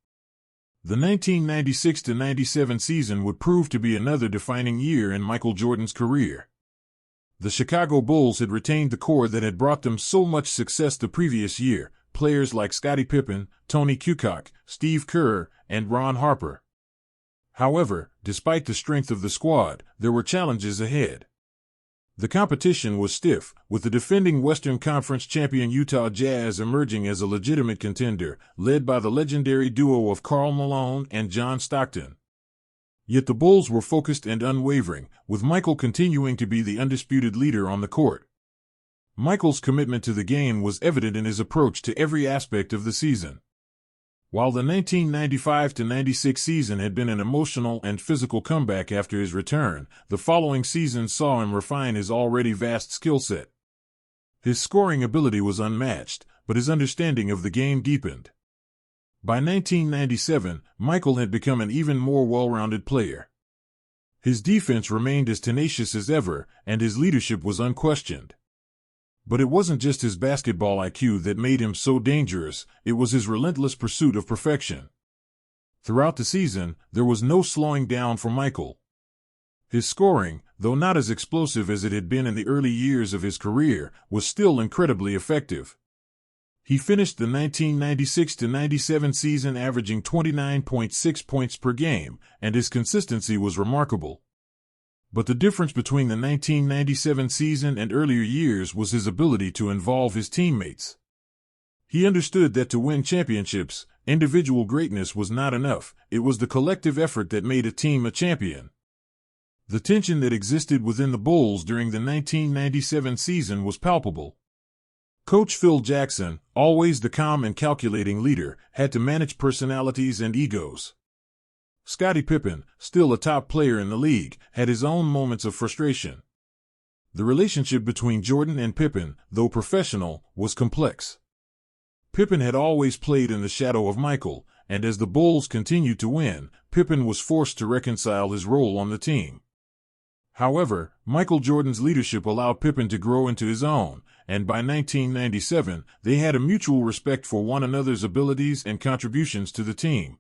The 1996-97 season would prove to be another defining year in Michael Jordan's career. The Chicago Bulls had retained the core that had brought them so much success the previous year, players like Scottie Pippen, Tony Kukoc, Steve Kerr, and Ron Harper. However, despite the strength of the squad, there were challenges ahead. The competition was stiff, with the defending Western Conference champion Utah Jazz emerging as a legitimate contender, led by the legendary duo of Karl Malone and John Stockton. Yet the Bulls were focused and unwavering, with Michael continuing to be the undisputed leader on the court. Michael's commitment to the game was evident in his approach to every aspect of the season. While the 1995-96 season had been an emotional and physical comeback after his return, the following season saw him refine his already vast skill set. His scoring ability was unmatched, but his understanding of the game deepened. By 1997, Michael had become an even more well-rounded player. His defense remained as tenacious as ever, and his leadership was unquestioned. But it wasn't just his basketball IQ that made him so dangerous, it was his relentless pursuit of perfection. Throughout the season, there was no slowing down for Michael. His scoring, though not as explosive as it had been in the early years of his career, was still incredibly effective. He finished the 1996-97 season averaging 29.6 points per game, and his consistency was remarkable. But the difference between the 1997 season and earlier years was his ability to involve his teammates. He understood that to win championships, individual greatness was not enough, it was the collective effort that made a team a champion. The tension that existed within the Bulls during the 1997 season was palpable. Coach Phil Jackson, always the calm and calculating leader, had to manage personalities and egos. Scottie Pippen, still a top player in the league, had his own moments of frustration. The relationship between Jordan and Pippen, though professional, was complex. Pippen had always played in the shadow of Michael, and as the Bulls continued to win, Pippen was forced to reconcile his role on the team. However, Michael Jordan's leadership allowed Pippen to grow into his own, and by 1997, they had a mutual respect for one another's abilities and contributions to the team.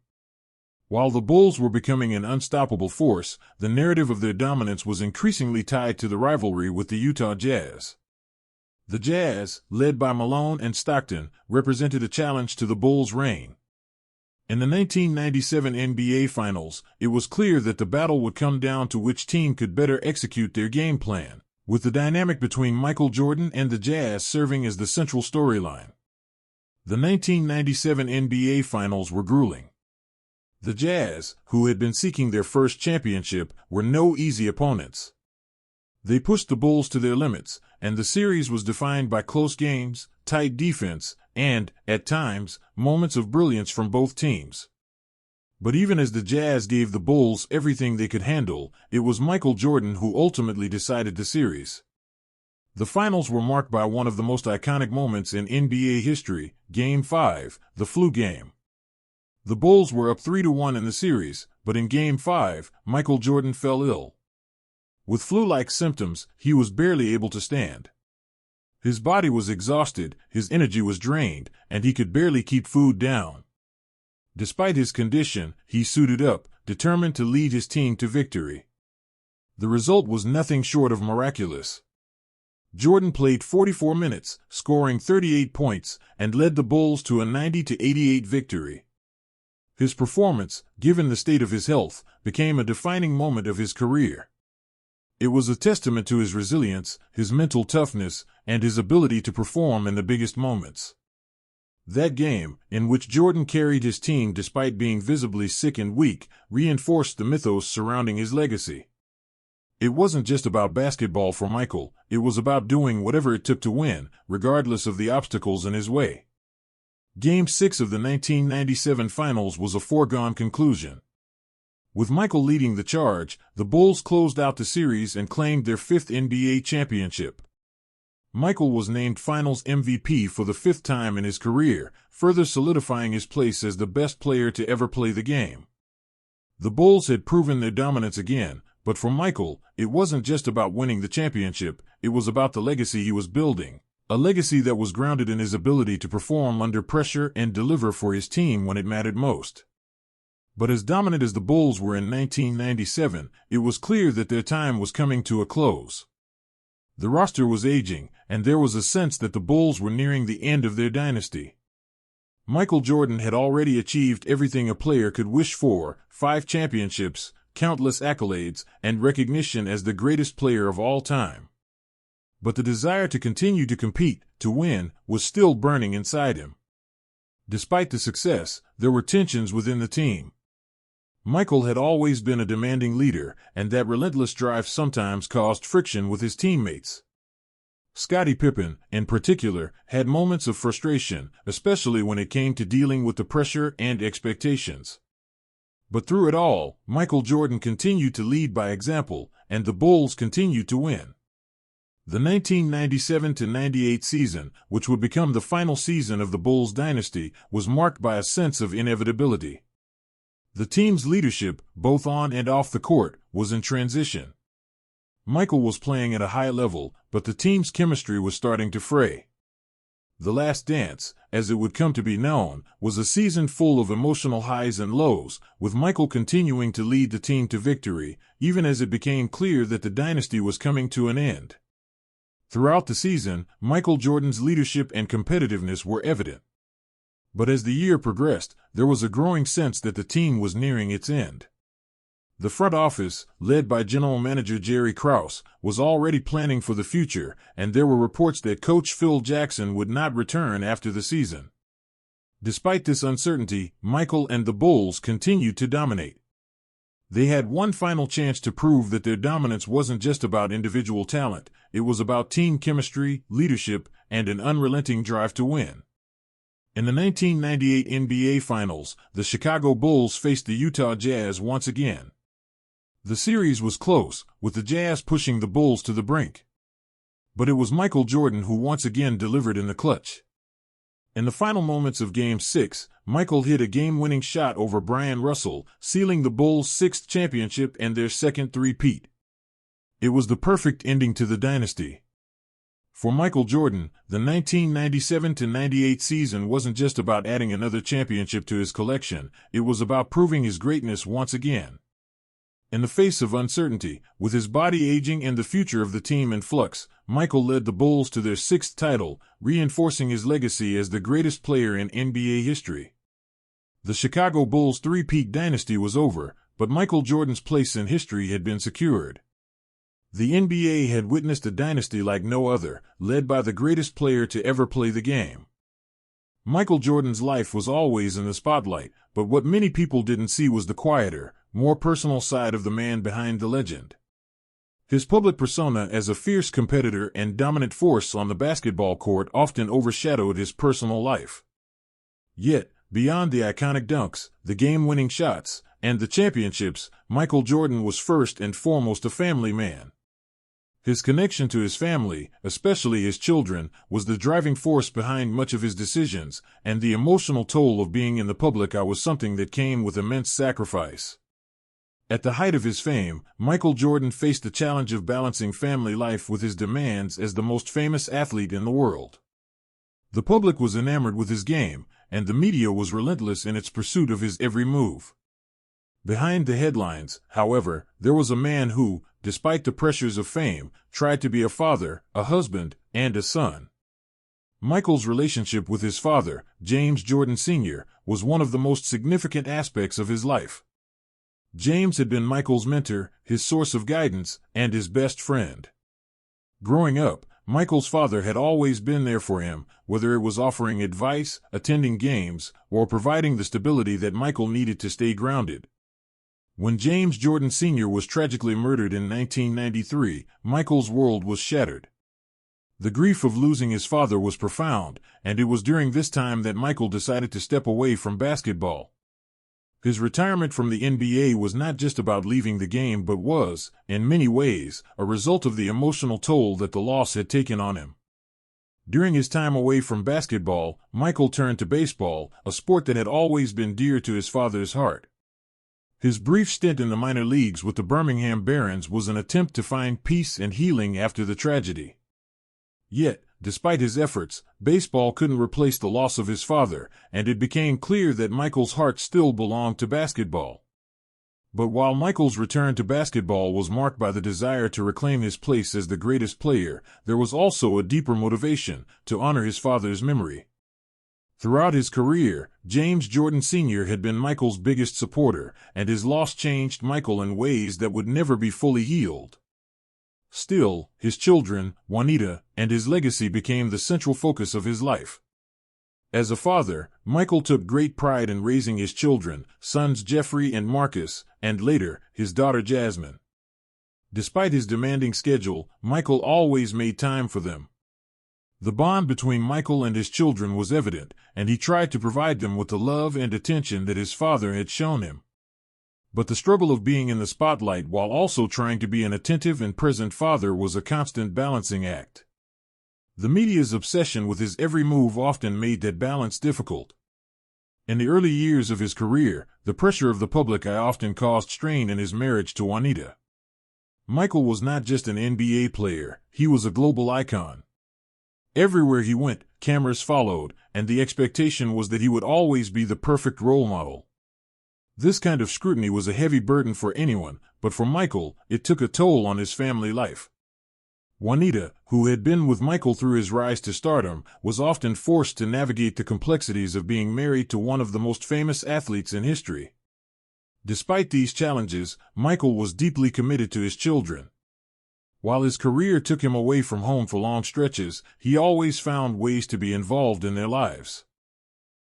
While the Bulls were becoming an unstoppable force, the narrative of their dominance was increasingly tied to the rivalry with the Utah Jazz. The Jazz, led by Malone and Stockton, represented a challenge to the Bulls' reign. In the 1997 NBA Finals, it was clear that the battle would come down to which team could better execute their game plan, with the dynamic between Michael Jordan and the Jazz serving as the central storyline. The 1997 NBA Finals were grueling. The Jazz, who had been seeking their first championship, were no easy opponents. They pushed the Bulls to their limits, and the series was defined by close games, tight defense, and, at times, moments of brilliance from both teams. But even as the Jazz gave the Bulls everything they could handle, it was Michael Jordan who ultimately decided the series. The finals were marked by one of the most iconic moments in NBA history, Game 5, the flu game. The Bulls were up 3-1 in the series, but in Game 5, Michael Jordan fell ill. With flu-like symptoms, he was barely able to stand. His body was exhausted, his energy was drained, and he could barely keep food down. Despite his condition, he suited up, determined to lead his team to victory. The result was nothing short of miraculous. Jordan played 44 minutes, scoring 38 points, and led the Bulls to a 90-88 victory. His performance, given the state of his health, became a defining moment of his career. It was a testament to his resilience, his mental toughness, and his ability to perform in the biggest moments. That game, in which Jordan carried his team despite being visibly sick and weak, reinforced the mythos surrounding his legacy. It wasn't just about basketball for Michael, it was about doing whatever it took to win, regardless of the obstacles in his way. Game 6 of the 1997 Finals was a foregone conclusion. With Michael leading the charge, the Bulls closed out the series and claimed their 5th NBA championship. Michael was named Finals MVP for the 5th time in his career, further solidifying his place as the best player to ever play the game. The Bulls had proven their dominance again, but for Michael, it wasn't just about winning the championship, it was about the legacy he was building. A legacy that was grounded in his ability to perform under pressure and deliver for his team when it mattered most. But as dominant as the Bulls were in 1997, it was clear that their time was coming to a close. The roster was aging, and there was a sense that the Bulls were nearing the end of their dynasty. Michael Jordan had already achieved everything a player could wish for: 5 championships, countless accolades, and recognition as the greatest player of all time. But the desire to continue to compete, to win, was still burning inside him. Despite the success, there were tensions within the team. Michael had always been a demanding leader, and that relentless drive sometimes caused friction with his teammates. Scottie Pippen, in particular, had moments of frustration, especially when it came to dealing with the pressure and expectations. But through it all, Michael Jordan continued to lead by example, and the Bulls continued to win. The 1997-98 season, which would become the final season of the Bulls dynasty, was marked by a sense of inevitability. The team's leadership, both on and off the court, was in transition. Michael was playing at a high level, but the team's chemistry was starting to fray. The Last Dance, as it would come to be known, was a season full of emotional highs and lows, with Michael continuing to lead the team to victory, even as it became clear that the dynasty was coming to an end. Throughout the season, Michael Jordan's leadership and competitiveness were evident. But as the year progressed, there was a growing sense that the team was nearing its end. The front office, led by general manager Jerry Krause, was already planning for the future, and there were reports that coach Phil Jackson would not return after the season. Despite this uncertainty, Michael and the Bulls continued to dominate. They had one final chance to prove that their dominance wasn't just about individual talent, it was about team chemistry, leadership, and an unrelenting drive to win. In the 1998 NBA Finals, the Chicago Bulls faced the Utah Jazz once again. The series was close, with the Jazz pushing the Bulls to the brink. But it was Michael Jordan who once again delivered in the clutch. In the final moments of Game 6, Michael hit a game-winning shot over Brian Russell, sealing the Bulls' sixth championship and their second three-peat. It was the perfect ending to the dynasty. For Michael Jordan, the 1997-98 season wasn't just about adding another championship to his collection, it was about proving his greatness once again. In the face of uncertainty, with his body aging and the future of the team in flux, Michael led the Bulls to their sixth title, reinforcing his legacy as the greatest player in NBA history. The Chicago Bulls' three-peat dynasty was over, but Michael Jordan's place in history had been secured. The NBA had witnessed a dynasty like no other, led by the greatest player to ever play the game. Michael Jordan's life was always in the spotlight, but what many people didn't see was the quieter, more personal side of the man behind the legend. His public persona as a fierce competitor and dominant force on the basketball court often overshadowed his personal life. Yet, beyond the iconic dunks, the game-winning shots, and the championships, Michael Jordan was first and foremost a family man. His connection to his family, especially his children, was the driving force behind much of his decisions, and the emotional toll of being in the public eye was something that came with immense sacrifice. At the height of his fame, Michael Jordan faced the challenge of balancing family life with his demands as the most famous athlete in the world. The public was enamored with his game, and the media was relentless in its pursuit of his every move. Behind the headlines, however, there was a man who, despite the pressures of fame, tried to be a father, a husband, and a son. Michael's relationship with his father, James Jordan Sr., was one of the most significant aspects of his life. James had been Michael's mentor, his source of guidance, and his best friend. Growing up, Michael's father had always been there for him, whether it was offering advice, attending games, or providing the stability that Michael needed to stay grounded. When James Jordan Sr. was tragically murdered in 1993, Michael's world was shattered. The grief of losing his father was profound, and it was during this time that Michael decided to step away from basketball. His retirement from the NBA was not just about leaving the game but was, in many ways, a result of the emotional toll that the loss had taken on him. During his time away from basketball, Michael turned to baseball, a sport that had always been dear to his father's heart. His brief stint in the minor leagues with the Birmingham Barons was an attempt to find peace and healing after the tragedy. Yet, despite his efforts, baseball couldn't replace the loss of his father, and it became clear that Michael's heart still belonged to basketball. But while Michael's return to basketball was marked by the desire to reclaim his place as the greatest player, there was also a deeper motivation, to honor his father's memory. Throughout his career, James Jordan Sr. had been Michael's biggest supporter, and his loss changed Michael in ways that would never be fully healed. Still, his children, Juanita, and his legacy became the central focus of his life. As a father, Michael took great pride in raising his children, sons Jeffrey and Marcus, and later, his daughter Jasmine. Despite his demanding schedule, Michael always made time for them. The bond between Michael and his children was evident, and he tried to provide them with the love and attention that his father had shown him. But the struggle of being in the spotlight while also trying to be an attentive and present father was a constant balancing act. The media's obsession with his every move often made that balance difficult. In the early years of his career, the pressure of the public eye often caused strain in his marriage to Juanita. Michael was not just an NBA player, he was a global icon. Everywhere he went, cameras followed, and the expectation was that he would always be the perfect role model. This kind of scrutiny was a heavy burden for anyone, but for Michael, it took a toll on his family life. Juanita, who had been with Michael through his rise to stardom, was often forced to navigate the complexities of being married to one of the most famous athletes in history. Despite these challenges, Michael was deeply committed to his children. While his career took him away from home for long stretches, he always found ways to be involved in their lives.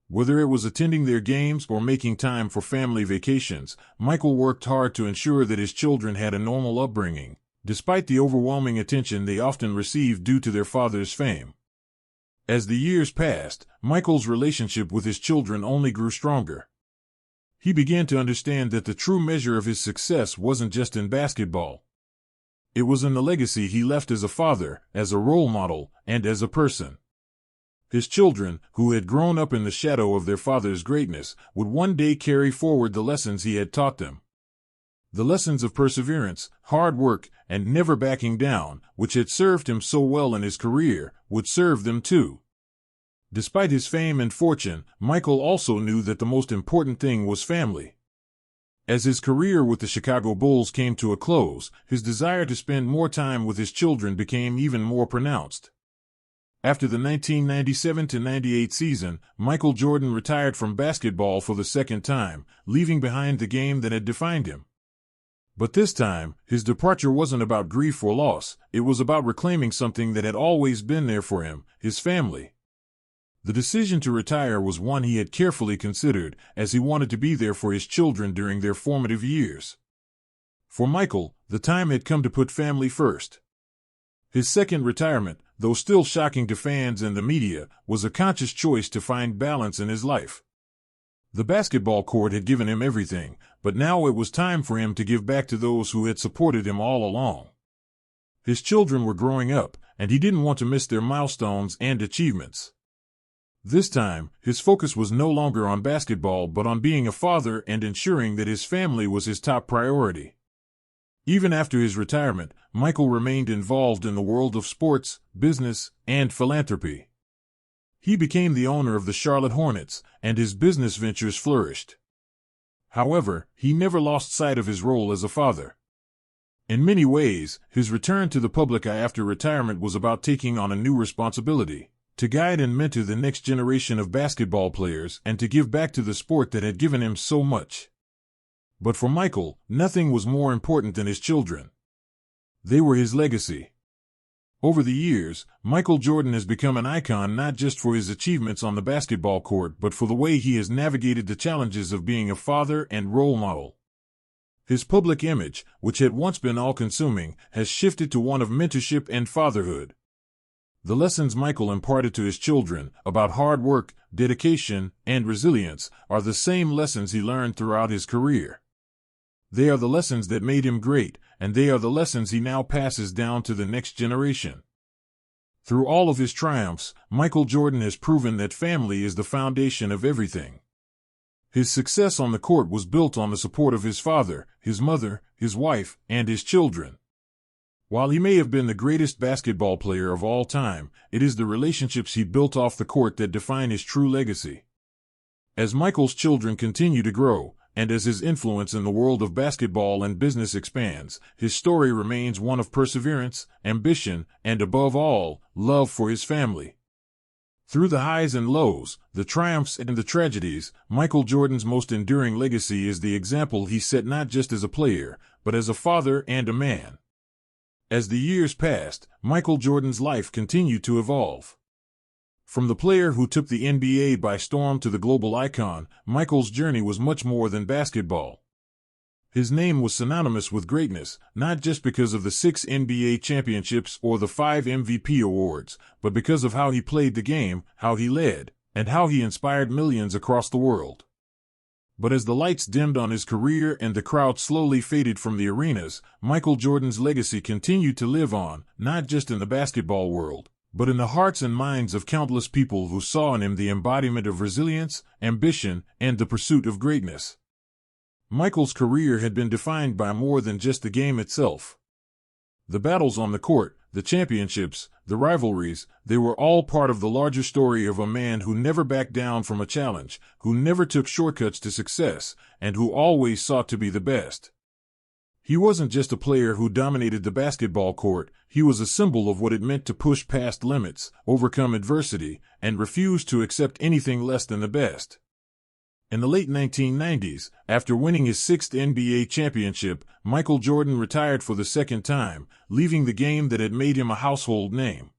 Whether it was attending their games or making time for family vacations, Michael worked hard to ensure that his children had a normal upbringing, despite the overwhelming attention they often received due to their father's fame. As the years passed, Michael's relationship with his children only grew stronger. He began to understand that the true measure of his success wasn't just in basketball. It was in the legacy he left as a father, as a role model, and as a person. His children, who had grown up in the shadow of their father's greatness, would one day carry forward the lessons he had taught them. The lessons of perseverance, hard work, and never backing down, which had served him so well in his career, would serve them too. Despite his fame and fortune, Michael also knew that the most important thing was family. As his career with the Chicago Bulls came to a close, his desire to spend more time with his children became even more pronounced. After the 1997-98 season, Michael Jordan retired from basketball for the second time, leaving behind the game that had defined him. But this time, his departure wasn't about grief or loss, it was about reclaiming something that had always been there for him, his family. The decision to retire was one he had carefully considered, as he wanted to be there for his children during their formative years. For Michael, the time had come to put family first. His second retirement, though still shocking to fans and the media, was a conscious choice to find balance in his life. The basketball court had given him everything, but now it was time for him to give back to those who had supported him all along. His children were growing up, and he didn't want to miss their milestones and achievements. This time, his focus was no longer on basketball but on being a father and ensuring that his family was his top priority. Even after his retirement, Michael remained involved in the world of sports, business, and philanthropy. He became the owner of the Charlotte Hornets, and his business ventures flourished. However, he never lost sight of his role as a father. In many ways, his return to the public eye after retirement was about taking on a new responsibility: to guide and mentor the next generation of basketball players and to give back to the sport that had given him so much. But for Michael, nothing was more important than his children. They were his legacy. Over the years, Michael Jordan has become an icon not just for his achievements on the basketball court but for the way he has navigated the challenges of being a father and role model. His public image, which had once been all-consuming, has shifted to one of mentorship and fatherhood. The lessons Michael imparted to his children about hard work, dedication, and resilience are the same lessons he learned throughout his career. They are the lessons that made him great, and they are the lessons he now passes down to the next generation. Through all of his triumphs, Michael Jordan has proven that family is the foundation of everything. His success on the court was built on the support of his father, his mother, his wife, and his children. While he may have been the greatest basketball player of all time, it is the relationships he built off the court that define his true legacy. As Michael's children continue to grow, and as his influence in the world of basketball and business expands, his story remains one of perseverance, ambition, and above all, love for his family. Through the highs and lows, the triumphs and the tragedies, Michael Jordan's most enduring legacy is the example he set not just as a player, but as a father and a man. As the years passed, Michael Jordan's life continued to evolve. From the player who took the NBA by storm to the global icon, Michael's journey was much more than basketball. His name was synonymous with greatness, not just because of the 6 NBA championships or the 5 MVP awards, but because of how he played the game, how he led, and how he inspired millions across the world. But as the lights dimmed on his career and the crowd slowly faded from the arenas, Michael Jordan's legacy continued to live on, not just in the basketball world, but in the hearts and minds of countless people who saw in him the embodiment of resilience, ambition, and the pursuit of greatness. Michael's career had been defined by more than just the game itself. The battles on the court, the championships, the rivalries, they were all part of the larger story of a man who never backed down from a challenge, who never took shortcuts to success, and who always sought to be the best. He wasn't just a player who dominated the basketball court, he was a symbol of what it meant to push past limits, overcome adversity, and refuse to accept anything less than the best. In the late 1990s, after winning his 6th NBA championship, Michael Jordan retired for the second time, leaving the game that had made him a household name.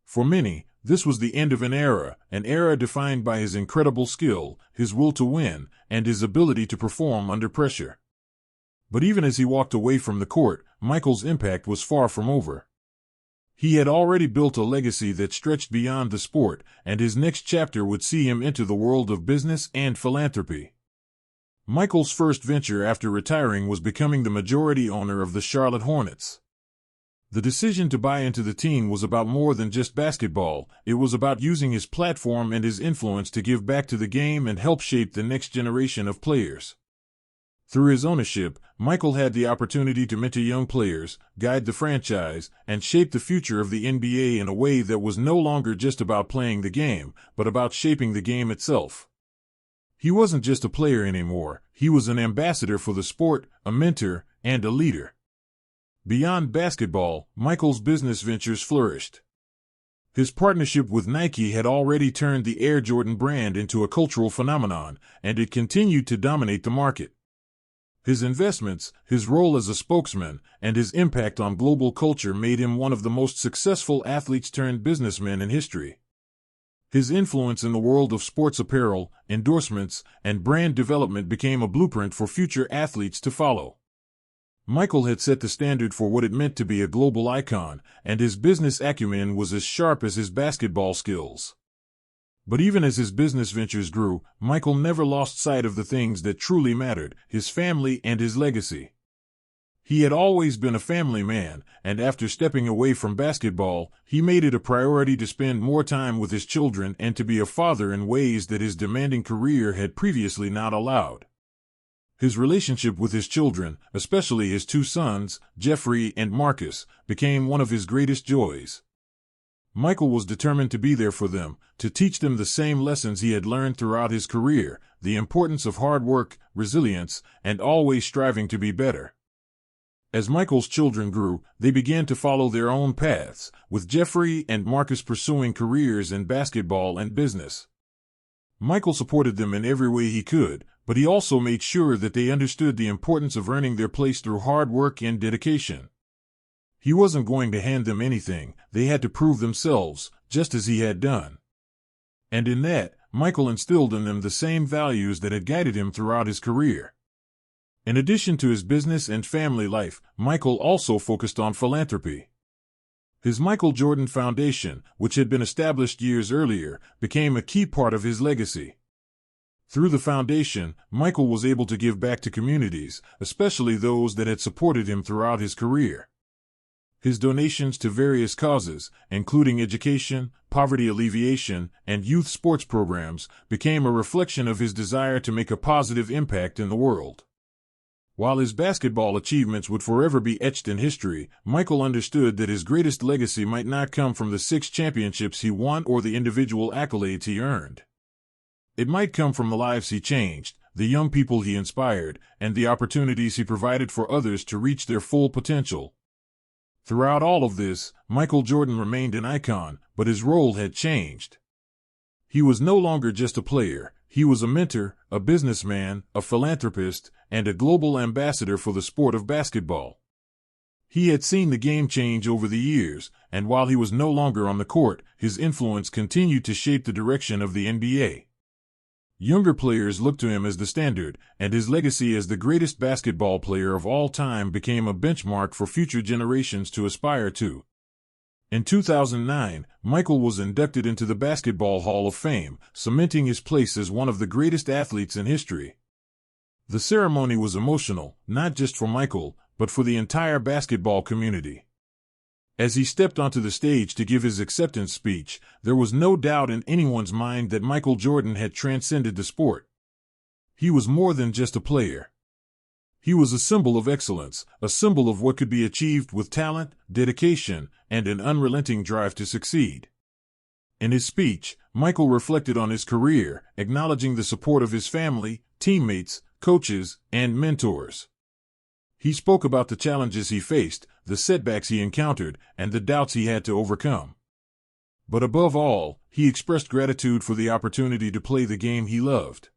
For many, this was the end of an era defined by his incredible skill, his will to win, and his ability to perform under pressure. But even as he walked away from the court, Michael's impact was far from over. He had already built a legacy that stretched beyond the sport, and his next chapter would see him enter the world of business and philanthropy. Michael's first venture after retiring was becoming the majority owner of the Charlotte Hornets. The decision to buy into the team was about more than just basketball. It was about using his platform and his influence to give back to the game and help shape the next generation of players. Through his ownership, Michael had the opportunity to mentor young players, guide the franchise, and shape the future of the NBA in a way that was no longer just about playing the game, but about shaping the game itself. He wasn't just a player anymore, he was an ambassador for the sport, a mentor, and a leader. Beyond basketball, Michael's business ventures flourished. His partnership with Nike had already turned the Air Jordan brand into a cultural phenomenon, and it continued to dominate the market. His investments, his role as a spokesman, and his impact on global culture made him one of the most successful athletes turned businessmen in history. His influence in the world of sports apparel, endorsements, and brand development became a blueprint for future athletes to follow. Michael had set the standard for what it meant to be a global icon, and his business acumen was as sharp as his basketball skills. But even as his business ventures grew, Michael never lost sight of the things that truly mattered, his family and his legacy. He had always been a family man, and after stepping away from basketball, he made it a priority to spend more time with his children and to be a father in ways that his demanding career had previously not allowed. His relationship with his children, especially his 2 sons, Jeffrey and Marcus, became one of his greatest joys. Michael was determined to be there for them, to teach them the same lessons he had learned throughout his career, the importance of hard work, resilience, and always striving to be better. As Michael's children grew, they began to follow their own paths, with Jeffrey and Marcus pursuing careers in basketball and business. Michael supported them in every way he could, but he also made sure that they understood the importance of earning their place through hard work and dedication. He wasn't going to hand them anything, they had to prove themselves, just as he had done. And in that, Michael instilled in them the same values that had guided him throughout his career. In addition to his business and family life, Michael also focused on philanthropy. His Michael Jordan Foundation, which had been established years earlier, became a key part of his legacy. Through the foundation, Michael was able to give back to communities, especially those that had supported him throughout his career. His donations to various causes, including education, poverty alleviation, and youth sports programs, became a reflection of his desire to make a positive impact in the world. While his basketball achievements would forever be etched in history, Michael understood that his greatest legacy might not come from the 6 championships he won or the individual accolades he earned. It might come from the lives he changed, the young people he inspired, and the opportunities he provided for others to reach their full potential. Throughout all of this, Michael Jordan remained an icon, but his role had changed. He was no longer just a player, he was a mentor, a businessman, a philanthropist, and a global ambassador for the sport of basketball. He had seen the game change over the years, and while he was no longer on the court, his influence continued to shape the direction of the NBA. Younger players looked to him as the standard, and his legacy as the greatest basketball player of all time became a benchmark for future generations to aspire to. In 2009, Michael was inducted into the Basketball Hall of Fame, cementing his place as one of the greatest athletes in history. The ceremony was emotional, not just for Michael, but for the entire basketball community. As he stepped onto the stage to give his acceptance speech, there was no doubt in anyone's mind that Michael Jordan had transcended the sport. He was more than just a player. He was a symbol of excellence, a symbol of what could be achieved with talent, dedication, and an unrelenting drive to succeed. In his speech, Michael reflected on his career, acknowledging the support of his family, teammates, coaches, and mentors. He spoke about the challenges he faced, the setbacks he encountered, and the doubts he had to overcome. But above all, he expressed gratitude for the opportunity to play the game he loved.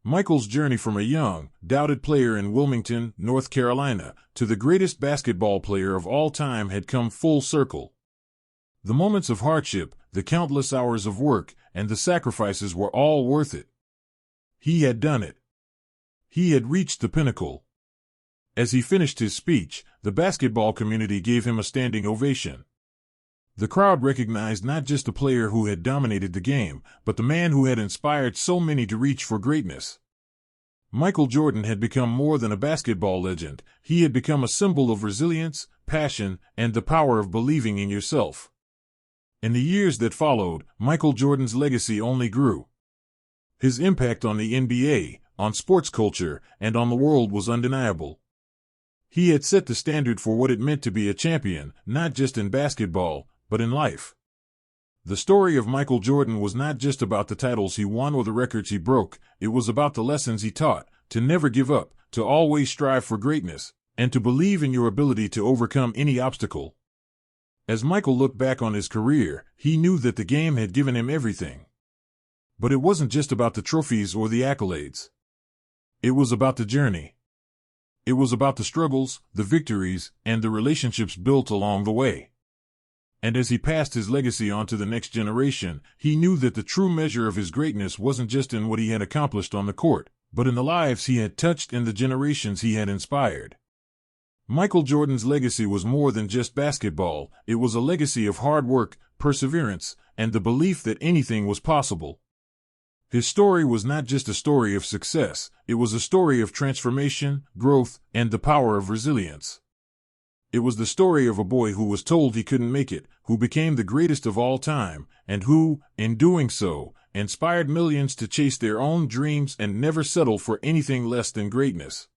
Michael's journey from a young, doubted player in Wilmington, North Carolina, to the greatest basketball player of all time had come full circle. The moments of hardship, the countless hours of work, and the sacrifices were all worth it. He had done it. He had reached the pinnacle. As he finished his speech, the basketball community gave him a standing ovation. The crowd recognized not just the player who had dominated the game, but the man who had inspired so many to reach for greatness. Michael Jordan had become more than a basketball legend. He had become a symbol of resilience, passion, and the power of believing in yourself. In the years that followed, Michael Jordan's legacy only grew. His impact on the NBA, on sports culture, and on the world was undeniable. He had set the standard for what it meant to be a champion, not just in basketball, but in life. The story of Michael Jordan was not just about the titles he won or the records he broke, it was about the lessons he taught, to never give up, to always strive for greatness, and to believe in your ability to overcome any obstacle. As Michael looked back on his career, he knew that the game had given him everything. But it wasn't just about the trophies or the accolades. It was about the journey. It was about the struggles, the victories, and the relationships built along the way. And as he passed his legacy on to the next generation, he knew that the true measure of his greatness wasn't just in what he had accomplished on the court, but in the lives he had touched and the generations he had inspired. Michael Jordan's legacy was more than just basketball. It was a legacy of hard work, perseverance, and the belief that anything was possible. His story was not just a story of success, it was a story of transformation, growth, and the power of resilience. It was the story of a boy who was told he couldn't make it, who became the greatest of all time, and who, in doing so, inspired millions to chase their own dreams and never settle for anything less than greatness.